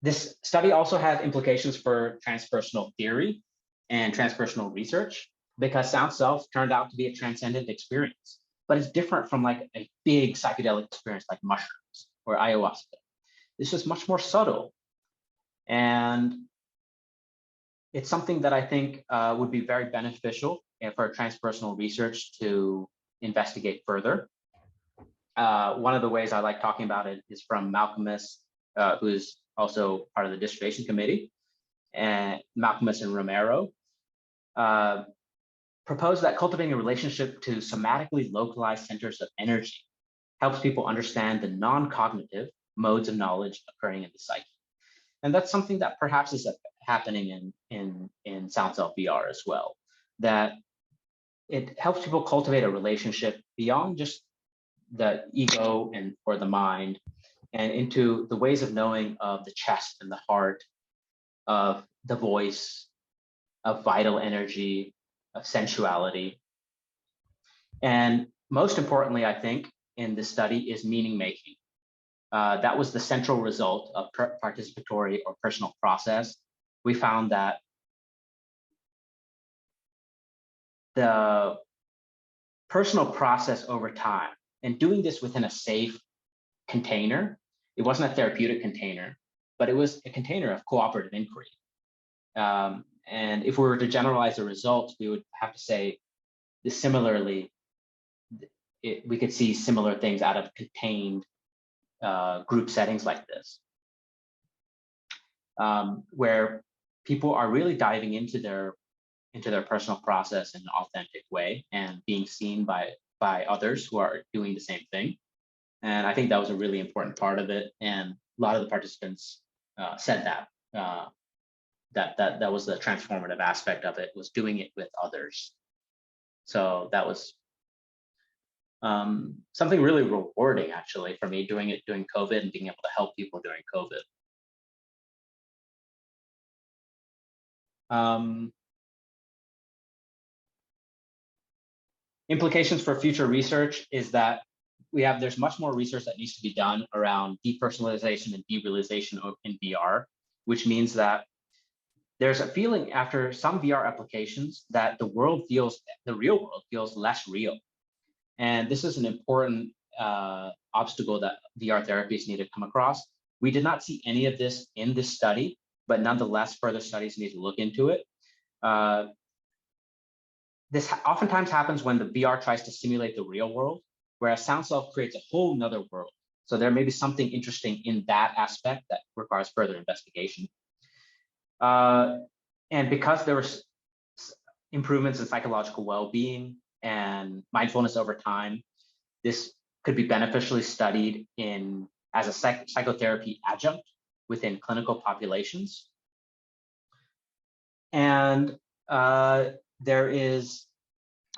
this study also has implications for transpersonal theory and transpersonal research, because SoundSelf turned out to be a transcendent experience, but it's different from like a big psychedelic experience like mushrooms or ayahuasca. This is much more subtle, and it's something that I think would be very beneficial for transpersonal research to investigate further. One of the ways I like talking about it is from Malcolmus, who's also part of the dissertation committee, and Malcolmus and Romero proposed that cultivating a relationship to somatically localized centers of energy helps people understand the non-cognitive modes of knowledge occurring in the psyche. And that's something that perhaps is happening in SoundSelf VR as well, that it helps people cultivate a relationship beyond just the ego or the mind, and into the ways of knowing of the chest and the heart, of the voice, of vital energy, of sensuality. And most importantly, I think, in this study is meaning making. That was the central result of participatory or personal process. We found that the personal process over time, and doing this within a safe container, it wasn't a therapeutic container, but it was a container of cooperative inquiry. And if we were to generalize the results, we would have to say this similarly, we could see similar things out of contained group settings like this, where people are really diving into their personal process in an authentic way and being seen by others who are doing the same thing. And I think that was a really important part of it. And a lot of the participants said that that was the transformative aspect of it, was doing it with others. So that was something really rewarding, actually, for me, doing it during COVID and being able to help people during COVID. Implications for future research is that there's much more research that needs to be done around depersonalization and derealization in VR, which means that there's a feeling after some VR applications that the real world feels less real. And this is an important obstacle that VR therapies need to come across. We did not see any of this in this study, but nonetheless, further studies need to look into it. This oftentimes happens when the VR tries to simulate the real world, whereas SoundSelf creates a whole nother world. So there may be something interesting in that aspect that requires further investigation. And because there were improvements in psychological well-being and mindfulness over time, this could be beneficially studied as a psychotherapy adjunct within clinical populations. And I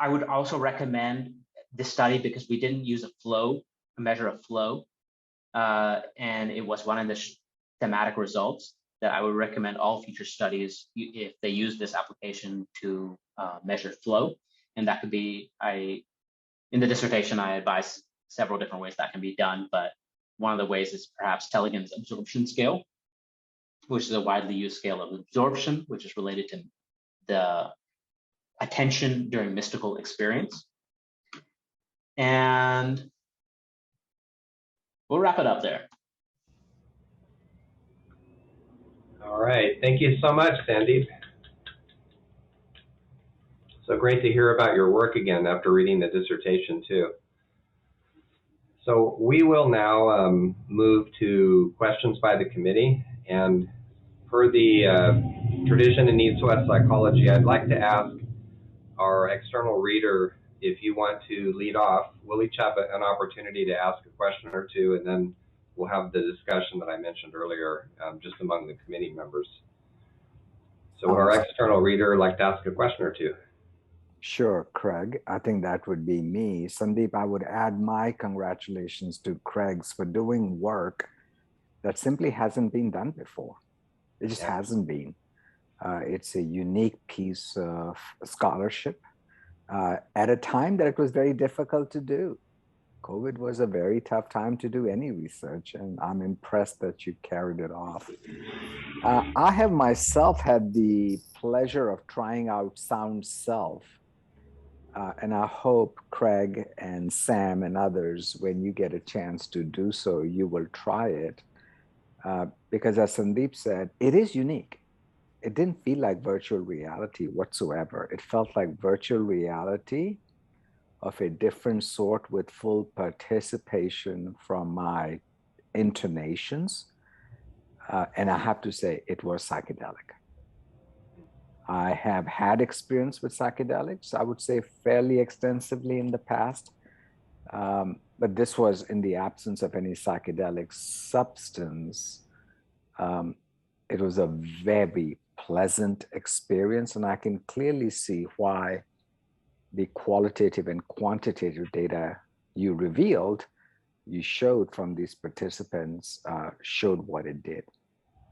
would also recommend this study because we didn't use a measure of flow, and it was one of the thematic results that I would recommend all future studies if they use this application to measure flow. And that could be, in the dissertation, I advise several different ways that can be done, but one of the ways is perhaps Tellingham's absorption scale, which is a widely used scale of absorption, which is related to the attention during mystical experience. And we'll wrap it up there. All right, thank you so much, Sandeep. So great to hear about your work again after reading the dissertation too. So we will now move to questions by the committee, and for the tradition in East-West psychology, I'd like to ask our external reader if you want to lead off. We'll each have an opportunity to ask a question or two, and then we'll have the discussion that I mentioned earlier just among the committee members. So would our external reader like to ask a question or two? Sure, Craig. I think that would be me. Sandeep, I would add my congratulations to Craig's for doing work that simply hasn't been done before. It just hasn't been. It's a unique piece of scholarship at a time that it was very difficult to do. COVID was a very tough time to do any research, and I'm impressed that you carried it off. I have myself had the pleasure of trying out SoundSelf, and I hope Craig and Sam and others, when you get a chance to do so, you will try it. Because as Sandeep said, it is unique. It didn't feel like virtual reality whatsoever. It felt like virtual reality of a different sort with full participation from my intonations. And I have to say, it was psychedelic. I have had experience with psychedelics, I would say fairly extensively in the past. But this was in the absence of any psychedelic substance. It was a very pleasant experience, and I can clearly see why the qualitative and quantitative data you revealed, you showed from these participants, showed what it did.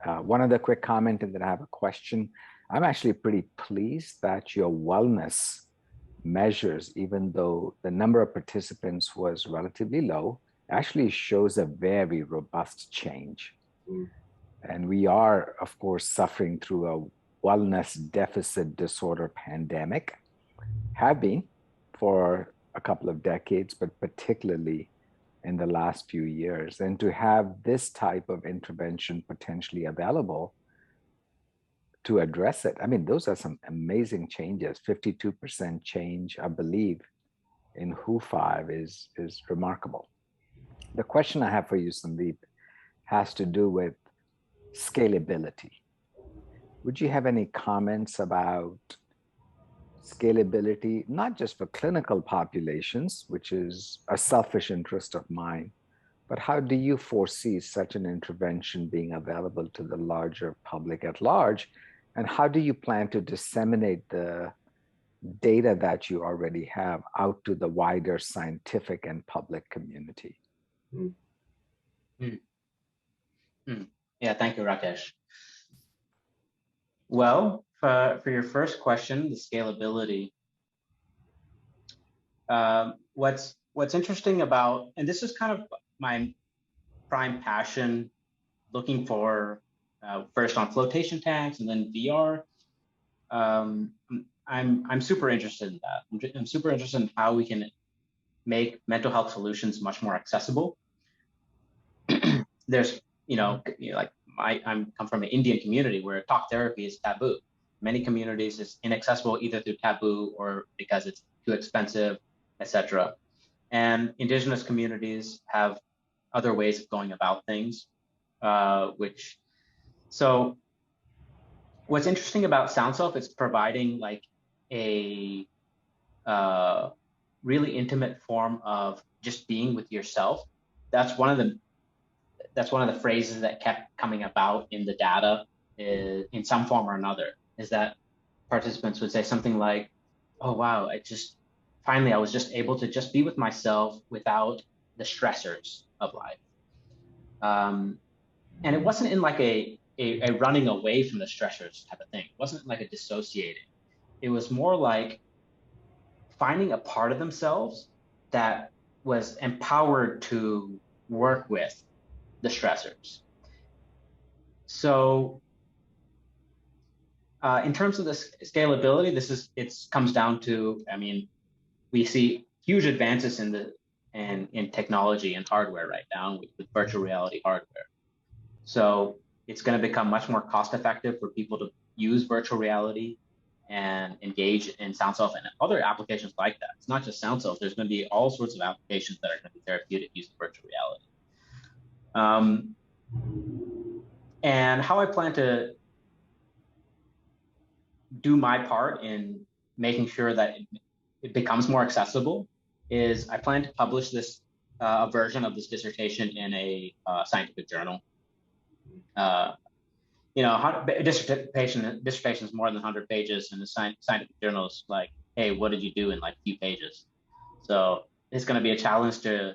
One other quick comment, and then I have a question. I'm actually pretty pleased that your wellness measures, even though the number of participants was relatively low, actually shows a very robust change. And we are, of course, suffering through a wellness deficit disorder pandemic, have been for a couple of decades, but particularly in the last few years. And to have this type of intervention potentially available to address it, I mean, those are some amazing changes. 52% change, I believe, in WHO5 is remarkable. The question I have for you, Sandeep, has to do with scalability. Would you have any comments about scalability, not just for clinical populations, which is a selfish interest of mine, but how do you foresee such an intervention being available to the larger public at large? And how do you plan to disseminate the data that you already have out to the wider scientific and public community? Yeah, thank you, Rakesh. Well, for your first question, the scalability, what's interesting about, and this is kind of my prime passion, looking for first on flotation tanks and then VR. I'm super interested in that. I'm super interested in how we can make mental health solutions much more accessible. There's, like I come from an Indian community where talk therapy is taboo. Many communities it's inaccessible either through taboo or because it's too expensive, etc. And indigenous communities have other ways of going about things, so what's interesting about SoundSelf is providing like a really intimate form of just being with yourself. That's one of the phrases that kept coming about in the data in some form or another, is that participants would say something like, oh wow, finally I was just able to just be with myself without the stressors of life. And it wasn't in like a running away from the stressors type of thing. It wasn't like a dissociating. It was more like finding a part of themselves that was empowered to work with the stressors. So in terms of the scalability, it comes down to, I mean, we see huge advances in technology and hardware right now with virtual reality hardware. So it's going to become much more cost effective for people to use virtual reality and engage in SoundSelf and other applications like that. It's not just SoundSelf. There's going to be all sorts of applications that are going to be therapeutic using virtual reality. And how I plan to do my part in making sure that it becomes more accessible is I plan to publish this a version of this dissertation in a scientific journal. Dissertation is more than 100 pages, and the scientific journal is like, hey, what did you do in like a few pages? So it's going to be a challenge to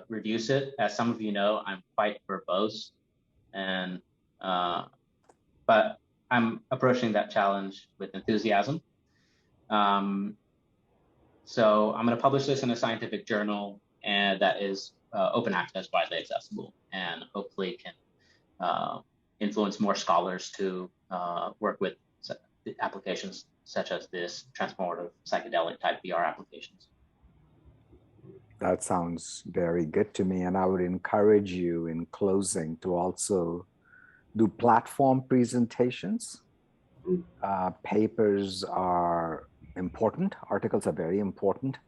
reduce it. As some of you know, I'm quite verbose, and but I'm approaching that challenge with enthusiasm. So I'm going to publish this in a scientific journal, and that is open access, widely accessible, and hopefully can influence more scholars to work with applications such as this transformative psychedelic type VR applications. That sounds very good to me. And I would encourage you in closing to also do platform presentations. Papers are important. Articles are very important.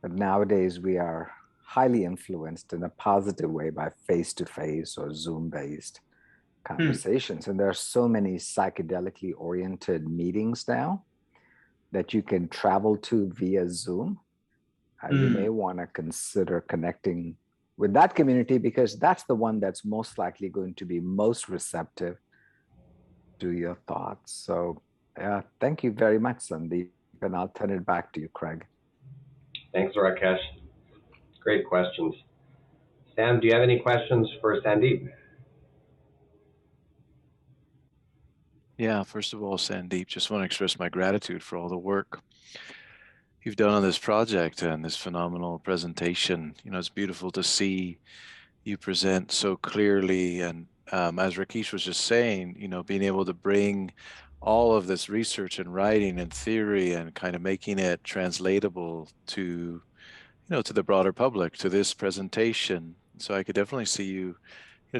But nowadays we are highly influenced in a positive way by face-to-face or Zoom-based conversations. And there are so many psychedelically oriented meetings now that you can travel to via Zoom. You may want to consider connecting with that community, because that's the one that's most likely going to be most receptive to your thoughts. So thank you very much, Sandeep. And I'll turn it back to you, Craig. Thanks, Rakesh. Great questions. Sam, do you have any questions for Sandeep? Yeah, first of all, Sandeep, just want to express my gratitude for all the work you've done on this project and this phenomenal presentation. You know, it's beautiful to see you present so clearly. And as Rakesh was just saying, you know, being able to bring all of this research and writing and theory and kind of making it translatable to, you know, to the broader public, to this presentation. So I could definitely see you,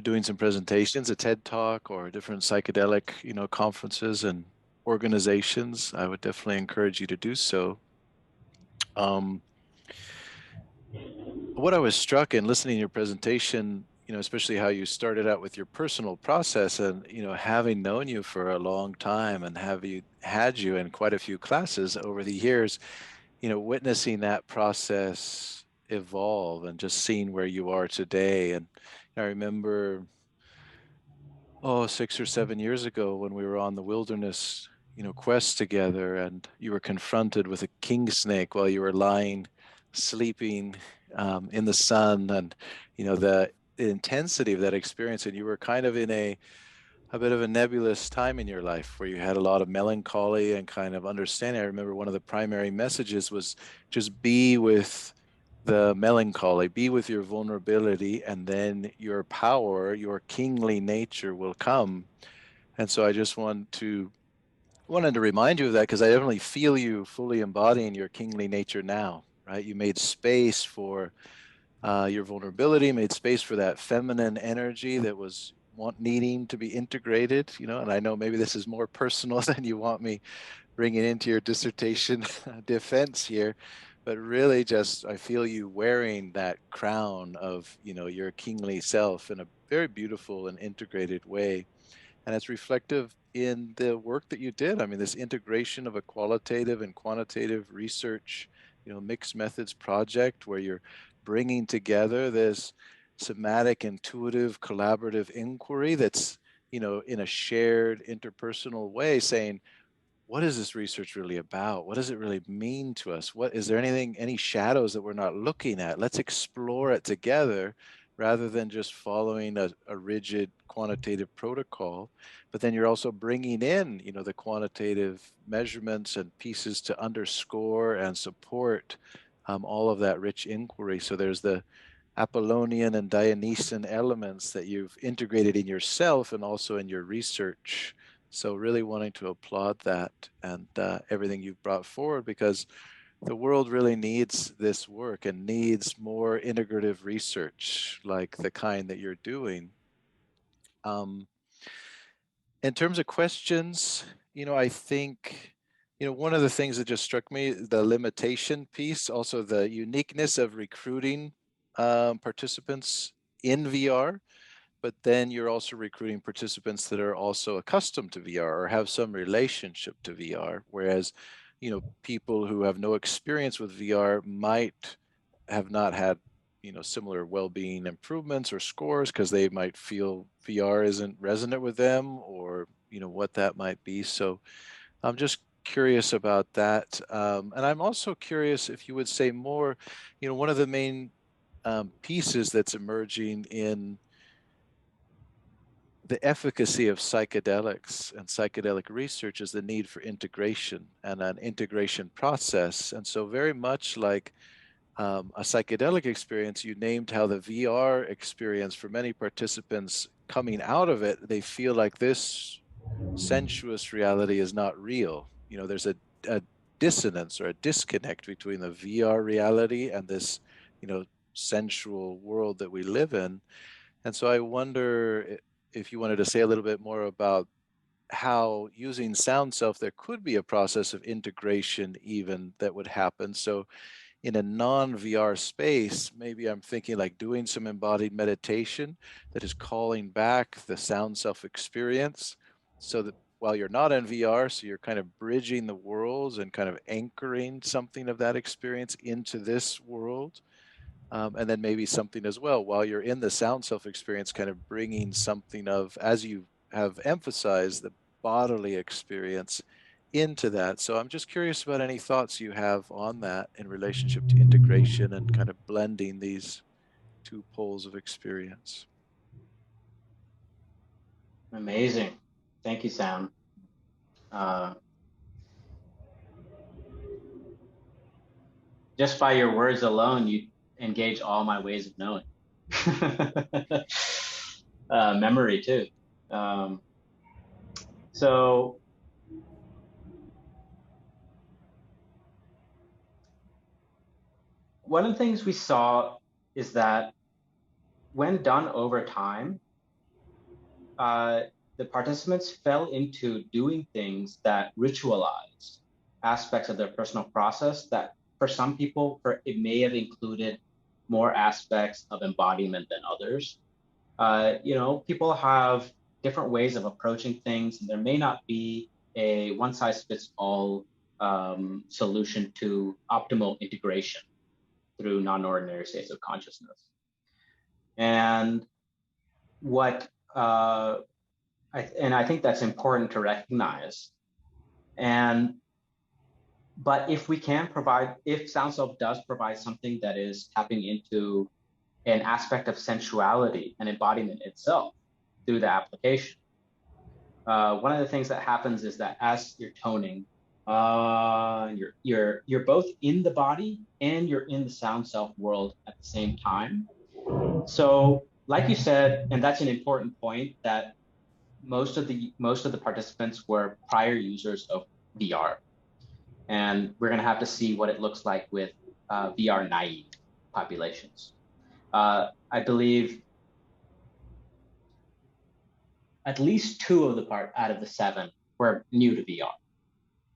doing some presentations, a TED Talk or different psychedelic, conferences and organizations. I would definitely encourage you to do so. What I was struck in listening to your presentation, especially how you started out with your personal process and, having known you for a long time and had you in quite a few classes over the years, witnessing that process evolve and just seeing where you are today. And I remember, 6 or 7 years ago when we were on the wilderness, quest together, and you were confronted with a king snake while you were lying, sleeping in the sun, and, the intensity of that experience. And you were kind of in a bit of a nebulous time in your life where you had a lot of melancholy and kind of understanding. I remember one of the primary messages was just be with the melancholy, be with your vulnerability, and then your power, your kingly nature will come. And so I just wanted to remind you of that, because I definitely feel you fully embodying your kingly nature now, right? You made space for your vulnerability, made space for that feminine energy that was needing to be integrated, and I know maybe this is more personal than you want me bringing into your dissertation defense here, but really just I feel you wearing that crown of, your kingly self in a very beautiful and integrated way. And it's reflective in the work that you did. I mean, this integration of a qualitative and quantitative research, mixed methods project where you're bringing together this somatic, intuitive, collaborative inquiry that's, in a shared interpersonal way saying, what is this research really about? What does it really mean to us? What is there any shadows that we're not looking at? Let's explore it together rather than just following a rigid quantitative protocol. But then you're also bringing in, the quantitative measurements and pieces to underscore and support all of that rich inquiry. So there's the Apollonian and Dionysian elements that you've integrated in yourself and also in your research. So really wanting to applaud that and everything you've brought forward, because the world really needs this work and needs more integrative research like the kind that you're doing. In terms of questions, I think, one of the things that just struck me, the limitation piece, also the uniqueness of recruiting participants in VR, but then you're also recruiting participants that are also accustomed to VR or have some relationship to VR, whereas, people who have no experience with VR might have not had, similar well-being improvements or scores because they might feel VR isn't resonant with them, or, what that might be. So I'm just curious about that. And I'm also curious if you would say more, one of the main pieces that's emerging in the efficacy of psychedelics and psychedelic research is the need for integration and an integration process. And so very much like a psychedelic experience, you named how the VR experience for many participants coming out of it, they feel like this sensuous reality is not real. There's a dissonance or a disconnect between the VR reality and this, sensual world that we live in. And so I wonder if you wanted to say a little bit more about how using SoundSelf, there could be a process of integration even that would happen. So in a non-VR space, maybe I'm thinking like doing some embodied meditation that is calling back the SoundSelf experience so that while you're not in VR, so you're kind of bridging the worlds and kind of anchoring something of that experience into this world. And then maybe something as well, while you're in the SoundSelf experience, kind of bringing something of, as you have emphasized, the bodily experience into that. So I'm just curious about any thoughts you have on that in relationship to integration and kind of blending these two poles of experience. Amazing. Thank you, Sam. Just by your words alone, you engage all my ways of knowing. Memory too. So one of the things we saw is that when done over time, the participants fell into doing things that ritualized aspects of their personal process that for some people, it may have included more aspects of embodiment than others. People have different ways of approaching things, and there may not be a one-size-fits-all solution to optimal integration through non-ordinary states of consciousness. And I think that's important to recognize. But if SoundSelf does provide something that is tapping into an aspect of sensuality and embodiment itself through the application, one of the things that happens is that as you're toning, you're both in the body and you're in the SoundSelf world at the same time. So, like you said, and that's an important point, that most of the participants were prior users of VR. And we're going to have to see what it looks like with VR naive populations. I believe at least 2 out of the 7 were new to VR,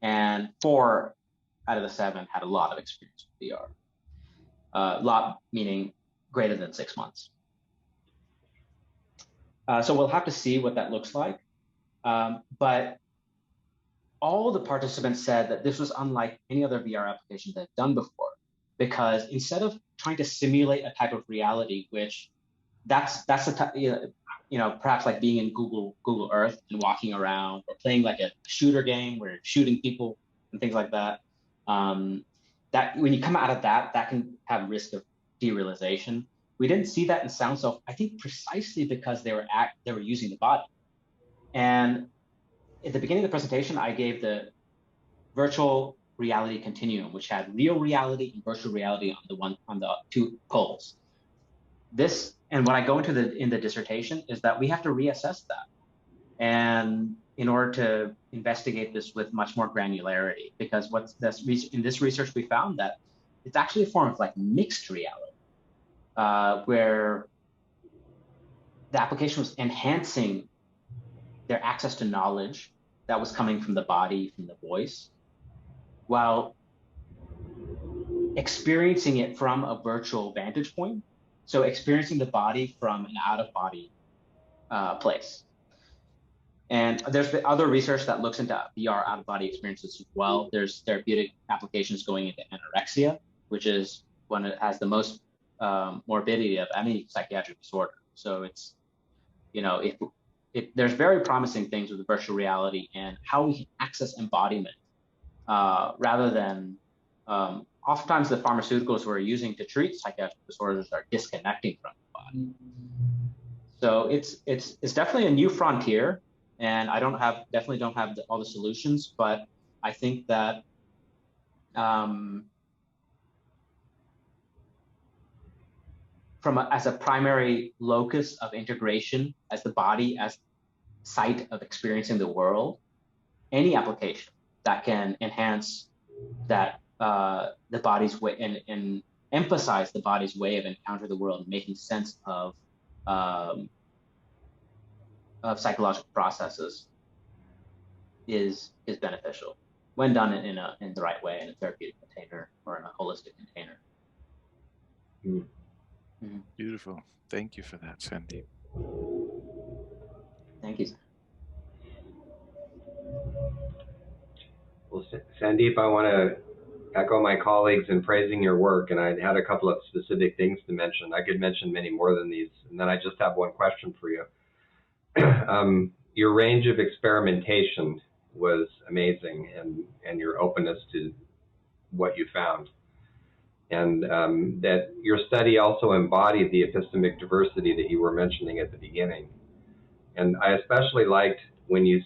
and 4 out of the 7 had a lot of experience with VR. Lot meaning greater than 6 months. So we'll have to see what that looks like. But all the participants said that this was unlike any other VR application they've done before, because instead of trying to simulate a type of reality, which that's a type, perhaps like being in Google Earth and walking around, or playing like a shooter game where you're shooting people and things like that. That when you come out of that can have risk of derealization. We didn't see that in SoundSelf, I think precisely because they were using the body. And at the beginning of the presentation, I gave the virtual reality continuum, which had real reality and virtual reality on the two poles. This, and what I go into in the dissertation, is that we have to reassess that, and in order to investigate this with much more granularity, because in this research we found that it's actually a form of like mixed reality, where the application was enhancing their access to knowledge that was coming from the body, from the voice, while experiencing it from a virtual vantage point. So experiencing the body from an out-of-body place. And there's been other research that looks into VR out-of-body experiences as well. There's therapeutic applications going into anorexia, which is one that has the most morbidity of any psychiatric disorder. So it's, there's very promising things with virtual reality and how we can access embodiment rather than oftentimes the pharmaceuticals we're using to treat psychiatric disorders are disconnecting from the body. So it's definitely a new frontier, and I definitely don't have all the solutions, but I think that as a primary locus of integration, as the body as site of experiencing the world, any application that can enhance that the body's way and emphasize the body's way of encountering the world and making sense of psychological processes is beneficial when done in the right way, in a therapeutic container or in a holistic container. Mm. Mm-hmm. Beautiful. Thank you for that, Sandeep. Thank you. Well, Sandeep, I want to echo my colleagues in praising your work, and I had a couple of specific things to mention. I could mention many more than these, and then I just have one question for you. Your range of experimentation was amazing, and your openness to what you found. And that your study also embodied the epistemic diversity that you were mentioning at the beginning. And I especially liked when you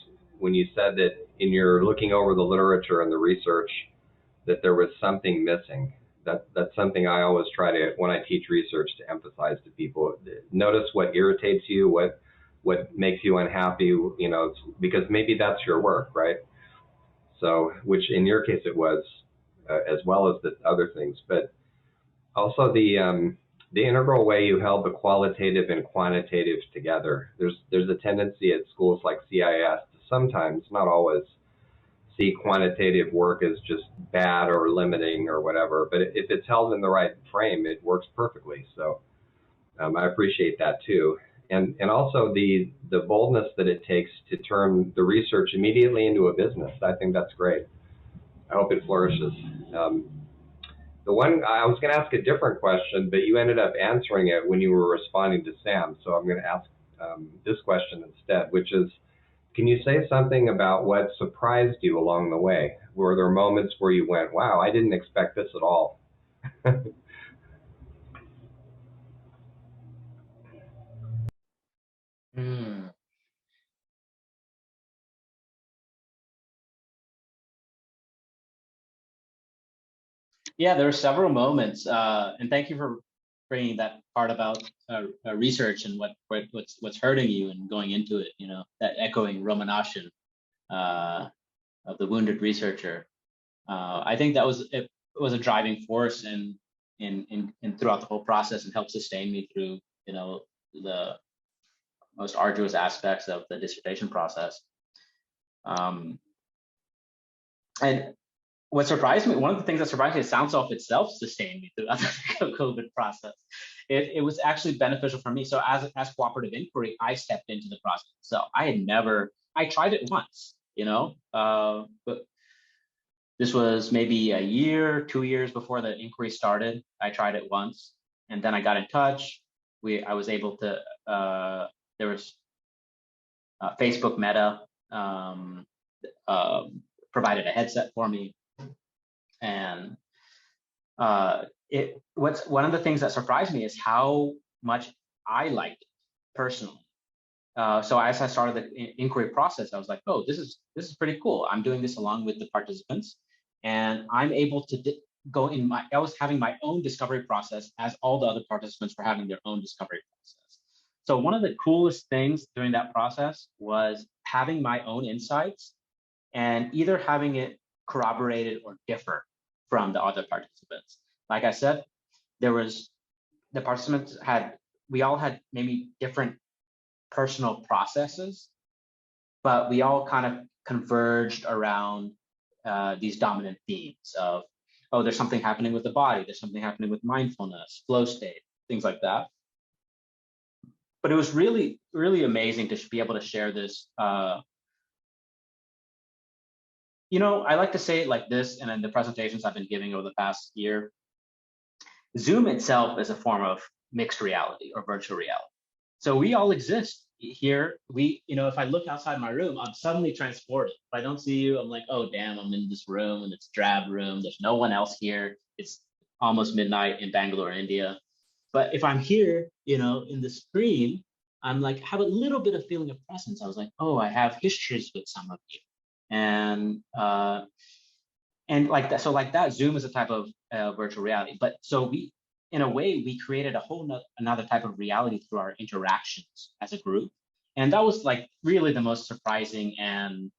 said that in your looking over the literature and the research, that there was something missing. That's something I always try to, when I teach research, to emphasize to people. Notice what irritates you, what makes you unhappy, because maybe that's your work, right? So, which in your case it was, as well as the other things. But also the integral way you held the qualitative and quantitative together. There's a tendency at schools like CIS to sometimes, not always, see quantitative work as just bad or limiting or whatever, but if it's held in the right frame, it works perfectly. So I appreciate that too. And also the boldness that it takes to turn the research immediately into a business. I think that's great. I hope it flourishes. The one, I was going to ask a different question, but you ended up answering it when you were responding to Sam. So I'm going to ask this question instead, which is, can you say something about what surprised you along the way? Were there moments where you went, wow, I didn't expect this at all? Yeah, there are several moments, and thank you for bringing that part about research and what's hurting you and going into it. That echoing Romanashin of the wounded researcher. I think that was a driving force in throughout the whole process, and helped sustain me through the most arduous aspects of the dissertation process. And what surprised me, one of the things that surprised me is SoundSelf itself sustained me throughout the COVID process. It was actually beneficial for me. So as Cooperative Inquiry, I stepped into the process. So I had never I tried it once, but this was maybe a year, 2 years before the inquiry started. I tried it once, and then I got in touch. I was able to, there was Facebook Meta provided a headset for me. And one of the things that surprised me is how much I liked it personally. So as I started the inquiry process, I was like, oh, this is pretty cool. I'm doing this along with the participants, and I'm able to I was having my own discovery process as all the other participants were having their own discovery process. So one of the coolest things during that process was having my own insights and either having it corroborated or differ from the other participants. Like I said, the participants we all had maybe different personal processes, but we all kind of converged around these dominant themes of, oh, there's something happening with the body, there's something happening with mindfulness, flow state, things like that. But it was really, really amazing to be able to share this. I like to say it like this, and in the presentations I've been giving over the past year, Zoom itself is a form of mixed reality or virtual reality. So we all exist here. If I look outside my room, I'm suddenly transported. If I don't see you, I'm like, oh, damn, I'm in this room, and it's a drab room. There's no one else here. It's almost midnight in Bangalore, India. But if I'm here, in the screen, I'm like, have a little bit of feeling of presence. I was like, oh, I have histories with some of you. And like that. So like that, Zoom is a type of virtual reality. But so in a way, we created a whole another type of reality through our interactions as a group. And that was like really the most surprising and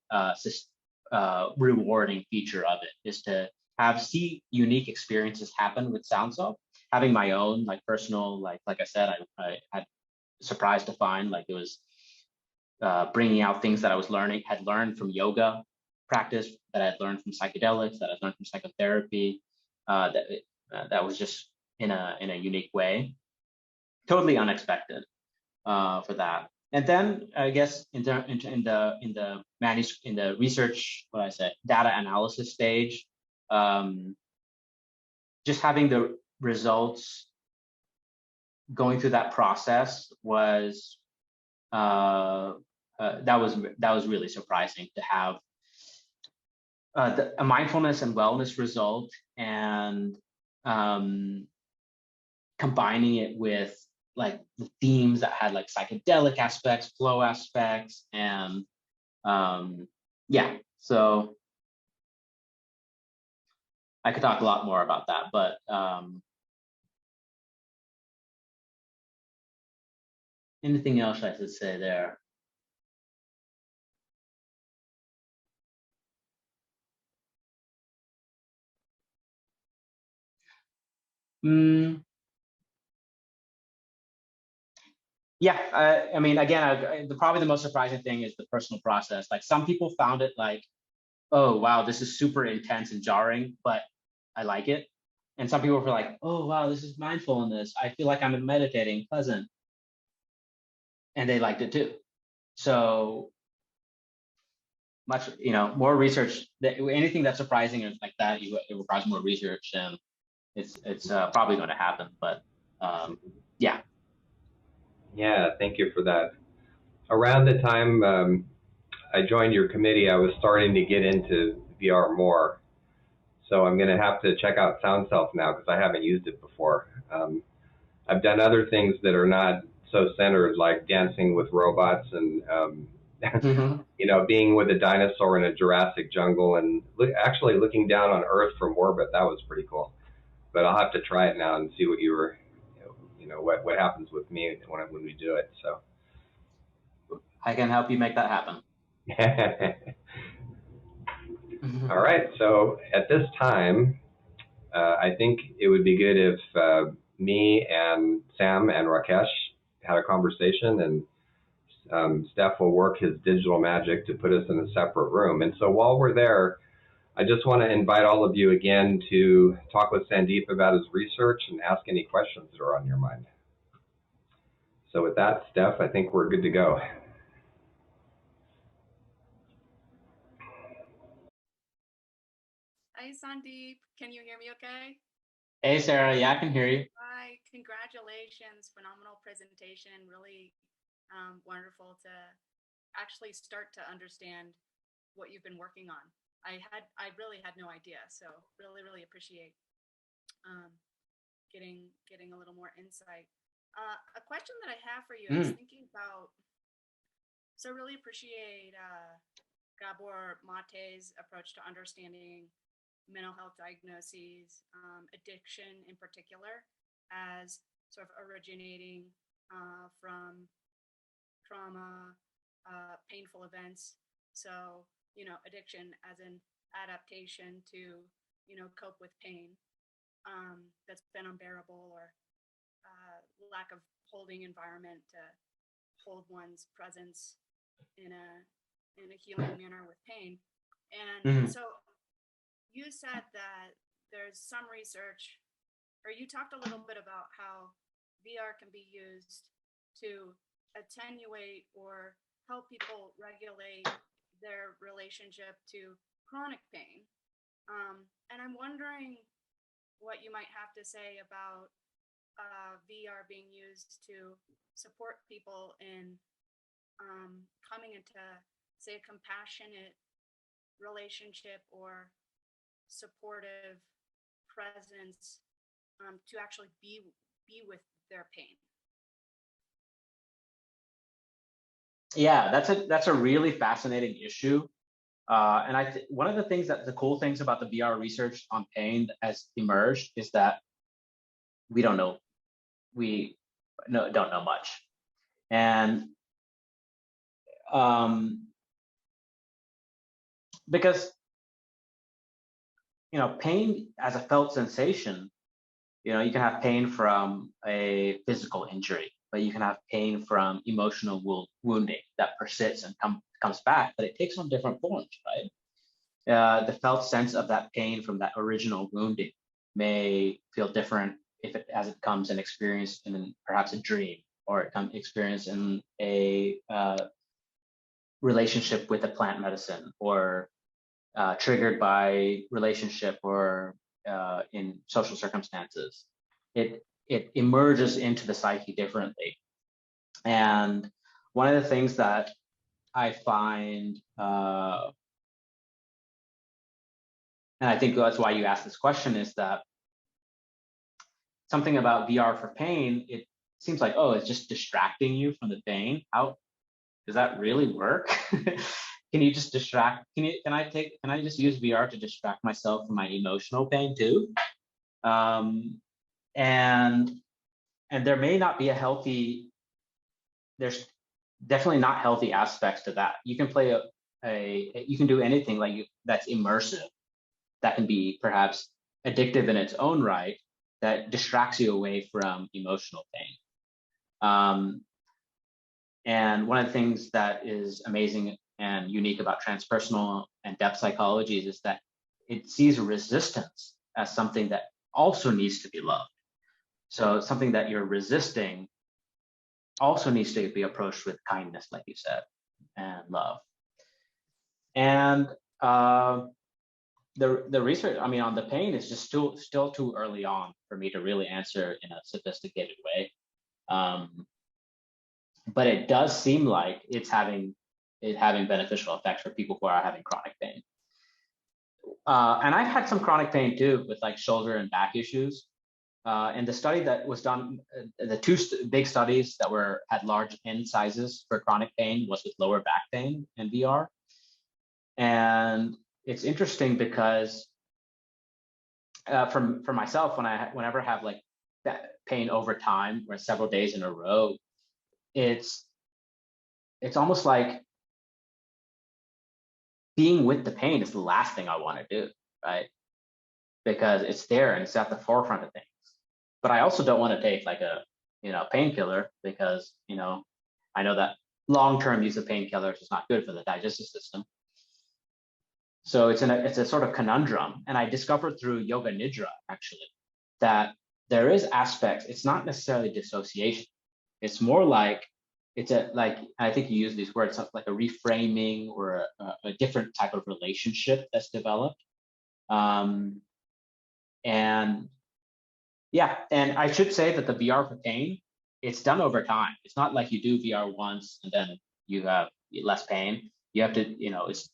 rewarding feature of it, is to see unique experiences happen with SoundSelf. Having my own like personal, like I said, I had surprised to find like it was bringing out things that I had learned from yoga practice, that I'd learned from psychedelics, that I'd learned from psychotherapy, that was just in a unique way, totally unexpected for that. And then I guess in the research, data analysis stage, just having the results, going through that process was that was really surprising to have a mindfulness and wellness result, and combining it with like the themes that had like psychedelic aspects, flow aspects, and so I could talk a lot more about that, but anything else I should say there? Yeah, I mean, again, probably the most surprising thing is the personal process. Like some people found it like, oh, wow, this is super intense and jarring, but I like it. And some people were like, oh, wow, this is mindfulness. I feel like I'm meditating, pleasant. And they liked it too. So much, more research, anything that's surprising or like that, it requires more research, and it's probably going to happen, but yeah. Yeah, thank you for that. Around the time I joined your committee, I was starting to get into VR more. So I'm going to have to check out SoundSelf now because I haven't used it before. I've done other things that are not so centered, like dancing with robots and, being with a dinosaur in a Jurassic jungle and actually looking down on Earth from orbit. That was pretty cool. But I'll have to try it now and see what you were, what happens with me when we do it. So I can help you make that happen. All right. So at this time, I think it would be good if me and Sam and Rakesh had a conversation, and Steph will work his digital magic to put us in a separate room. And so while we're there, I just want to invite all of you again to talk with Sandeep about his research and ask any questions that are on your mind. So with that, Steph, I think we're good to go. Hi, Sandeep. Can you hear me okay? Hey, Sarah. Yeah, I can hear you. Hi, congratulations. Phenomenal presentation. Really wonderful to actually start to understand what you've been working on. I really had no idea. So really, really appreciate getting a little more insight. A question that I have for you, I was thinking about, so really appreciate Gabor Mate's approach to understanding mental health diagnoses, addiction in particular, as sort of originating from trauma, painful events. So, addiction as an adaptation to, cope with pain that's been unbearable, or lack of holding environment to hold one's presence in a healing manner with pain. And so you said that there's some research, or you talked a little bit about how VR can be used to attenuate or help people regulate their relationship to chronic pain. And I'm wondering what you might have to say about VR being used to support people in coming into, say, a compassionate relationship or supportive presence to actually be with their pain. Yeah, that's a really fascinating issue. And one of the cool things about the VR research on pain that has emerged is that we don't know much. And because pain as a felt sensation, you can have pain from a physical injury, but you can have pain from emotional wounding that persists and comes back, but it takes on different forms, right? The felt sense of that pain from that original wounding may feel different as it comes and experienced in perhaps a dream, or it comes experienced in a relationship with a plant medicine, or triggered by relationship, or in social circumstances. It emerges into the psyche differently. And one of the things that I find, and I think that's why you asked this question, is that something about VR for pain, it seems like, oh, it's just distracting you from the pain. How does that really work? Can you just distract? Can I just use VR to distract myself from my emotional pain too? And there may not be there's definitely not healthy aspects to that. You can play you can do anything that's immersive, that can be perhaps addictive in its own right, that distracts you away from emotional pain. And one of the things that is amazing and unique about transpersonal and depth psychologies is that it sees resistance as something that also needs to be loved. So something that you're resisting also needs to be approached with kindness, like you said, and love. And the research, on the pain is just still too early on for me to really answer in a sophisticated way. But it does seem like it's having beneficial effects for people who are having chronic pain. And I've had some chronic pain too, with like shoulder and back issues. And the study that was done, the two big studies that had large n sizes for chronic pain was with lower back pain and VR. And it's interesting because for myself, whenever I have like that pain over time, or several days in a row, it's almost like being with the pain is the last thing I want to do, right? Because it's there and it's at the forefront of things. But I also don't want to take like a painkiller, because I know that long-term use of painkillers is not good for the digestive system. So it's a sort of conundrum. And I discovered through yoga nidra actually that there is aspects. It's not necessarily dissociation. It's more like I think you use these words, like a reframing or a different type of relationship that's developed And yeah, and I should say that the VR for pain, it's done over time. It's not like you do VR once and then you have less pain. You have to,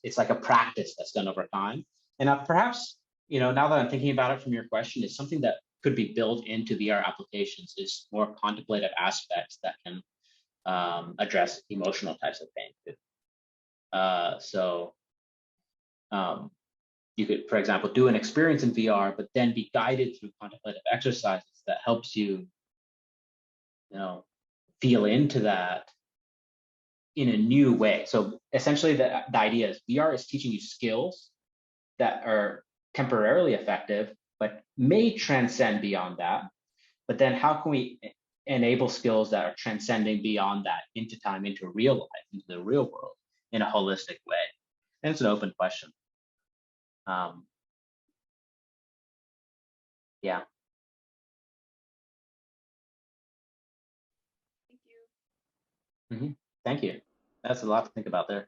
it's like a practice that's done over time. And perhaps, now that I'm thinking about it from your question, it's something that could be built into VR applications, is more contemplative aspects that can address emotional types of pain. You could, for example, do an experience in VR, but then be guided through contemplative exercises that helps you, feel into that in a new way. So essentially the idea is VR is teaching you skills that are temporarily effective, but may transcend beyond that. But then how can we enable skills that are transcending beyond that into time, into real life, into the real world in a holistic way? And it's an open question. Yeah. Thank you. Mm-hmm. Thank you. That's a lot to think about there.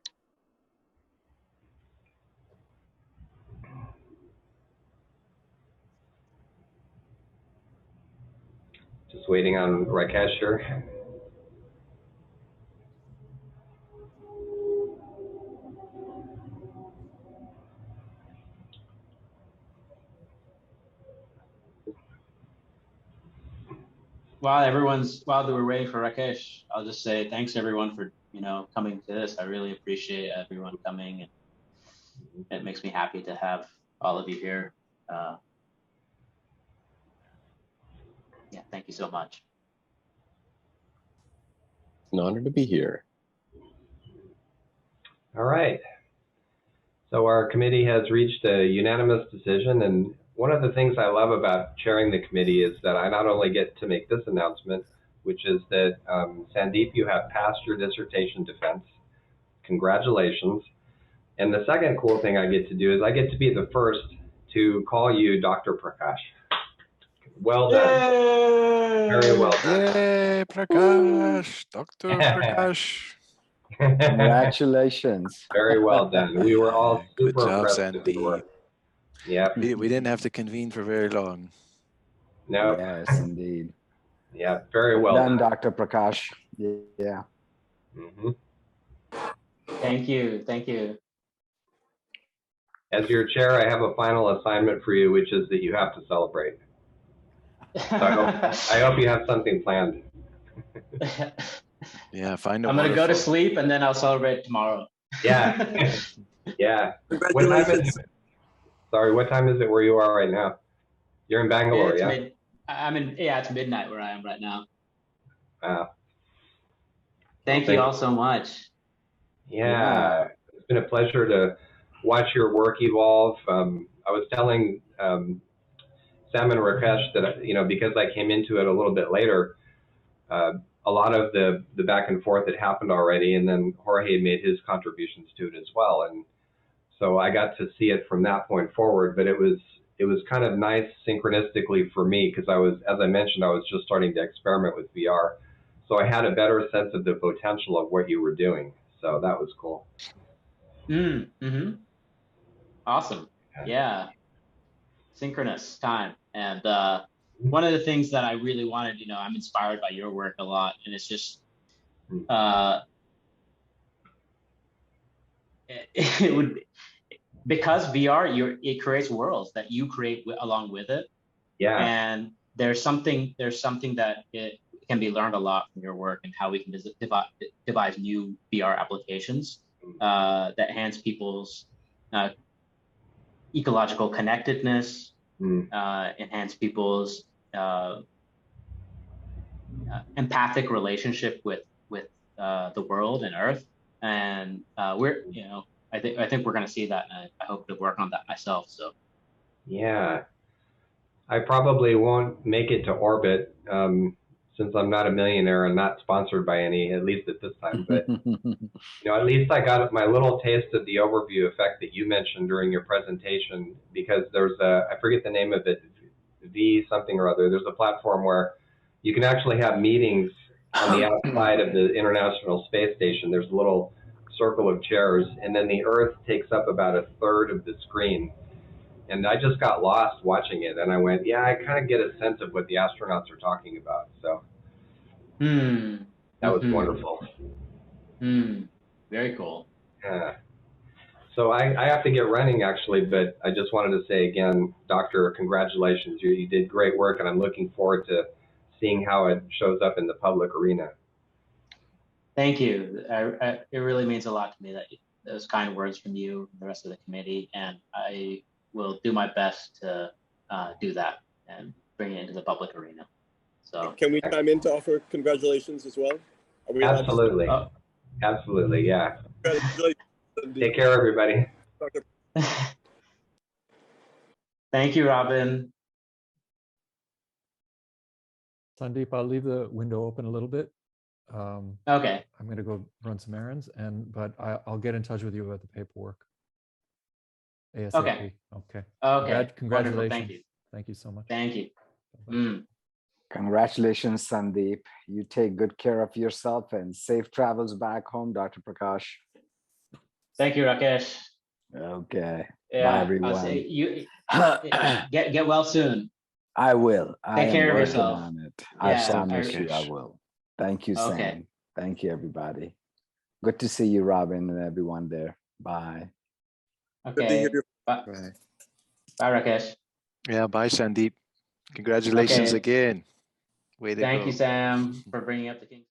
Just waiting on Rakesh here. While we're waiting for Rakesh, I'll just say thanks everyone for coming to this. I really appreciate everyone coming, and it makes me happy to have all of you here. Yeah, thank you so much. It's an honor to be here. All right. So our committee has reached a unanimous decision, and one of the things I love about chairing the committee is that I not only get to make this announcement, which is that Sandeep, you have passed your dissertation defense. Congratulations. And the second cool thing I get to do is I get to be the first to call you Dr. Prakash. Well done. Yay! Very well done. Yay, Prakash, Dr. Prakash. Congratulations. Very well done. We were all Good super job, impressed with your work. Yep. We didn't have to convene for very long. No. Yes, indeed. Yeah, very well done, done. Dr. Prakash. Yeah. Mm-hmm. Thank you. Thank you. As your chair, I have a final assignment for you, which is that you have to celebrate. So I hope you have something planned. Yeah, find a I'm going to go to waterfall. sleep and then I'll celebrate tomorrow. Yeah. Yeah. What time is it? Sorry, what time is it where you are right now? You're in Bangalore, It's yeah? it's midnight where I am right now. Wow. Thank you all so much. Yeah. It's been a pleasure to watch your work evolve. I was telling Sam and Rakesh that, because I came into it a little bit later, a lot of the back and forth had happened already, and then Jorge made his contributions to it as well. And so I got to see it from that point forward, but it was kind of nice synchronistically for me, because as I mentioned, I was just starting to experiment with VR. So I had a better sense of the potential of what you were doing. So that was cool. Mm-hmm. Awesome. Yeah. Synchronous time. And one of the things that I really wanted, I'm inspired by your work a lot, and it's just it would, because VR, it creates worlds that you create along with it. Yeah. And there's something that it can be learned a lot from your work, and how we can devise new VR applications that enhance people's ecological connectedness, enhance people's empathic relationship with the world and Earth. And we're, I think we're going to see that, and I hope to work on that myself. So yeah, I probably won't make it to orbit since I'm not a millionaire and not sponsored by any, at least at this time. But at least I got my little taste of the overview effect that you mentioned during your presentation, because there's I forget the name of it, V something or other. There's a platform where you can actually have meetings on the outside of the International Space Station. There's a little circle of chairs, and then the Earth takes up about a third of the screen. And I just got lost watching it, and I went, yeah, I kind of get a sense of what the astronauts are talking about. So that was wonderful. Very cool. Yeah. So I have to get running, actually, but I just wanted to say again, Doctor, congratulations. You did great work, and I'm looking forward to seeing how it shows up in the public arena. Thank you. It really means a lot to me that those kind words from you and the rest of the committee, and I will do my best to do that and bring it into the public arena. So can we chime in to offer congratulations as well? Are we Absolutely. Absolutely, yeah. Congratulations. Take care, everybody. Thank you, Robin. Sandeep, I'll leave the window open a little bit. Okay. I'm going to go run some errands, but I'll get in touch with you about the paperwork. ASAP. Okay. Okay. Okay. Congratulations. Wonderful. Thank you. Thank you so much. Thank you. Congratulations, Sandeep. You take good care of yourself and safe travels back home, Dr. Prakash. Thank you, Rakesh. Okay. Yeah, Bye, everyone. I'll say you get well soon. I will. Take care of working yourself. on it. Yeah, I promise you I Rakesh. will. Thank you, Sam. Okay. Thank you, everybody. Good to see you, Robin, and everyone there. Bye. Okay. Bye. Right. Bye, Rakesh. Yeah, bye, Sandeep. Congratulations Okay. again. Way to Thank go. you, Sam, for bringing up the King's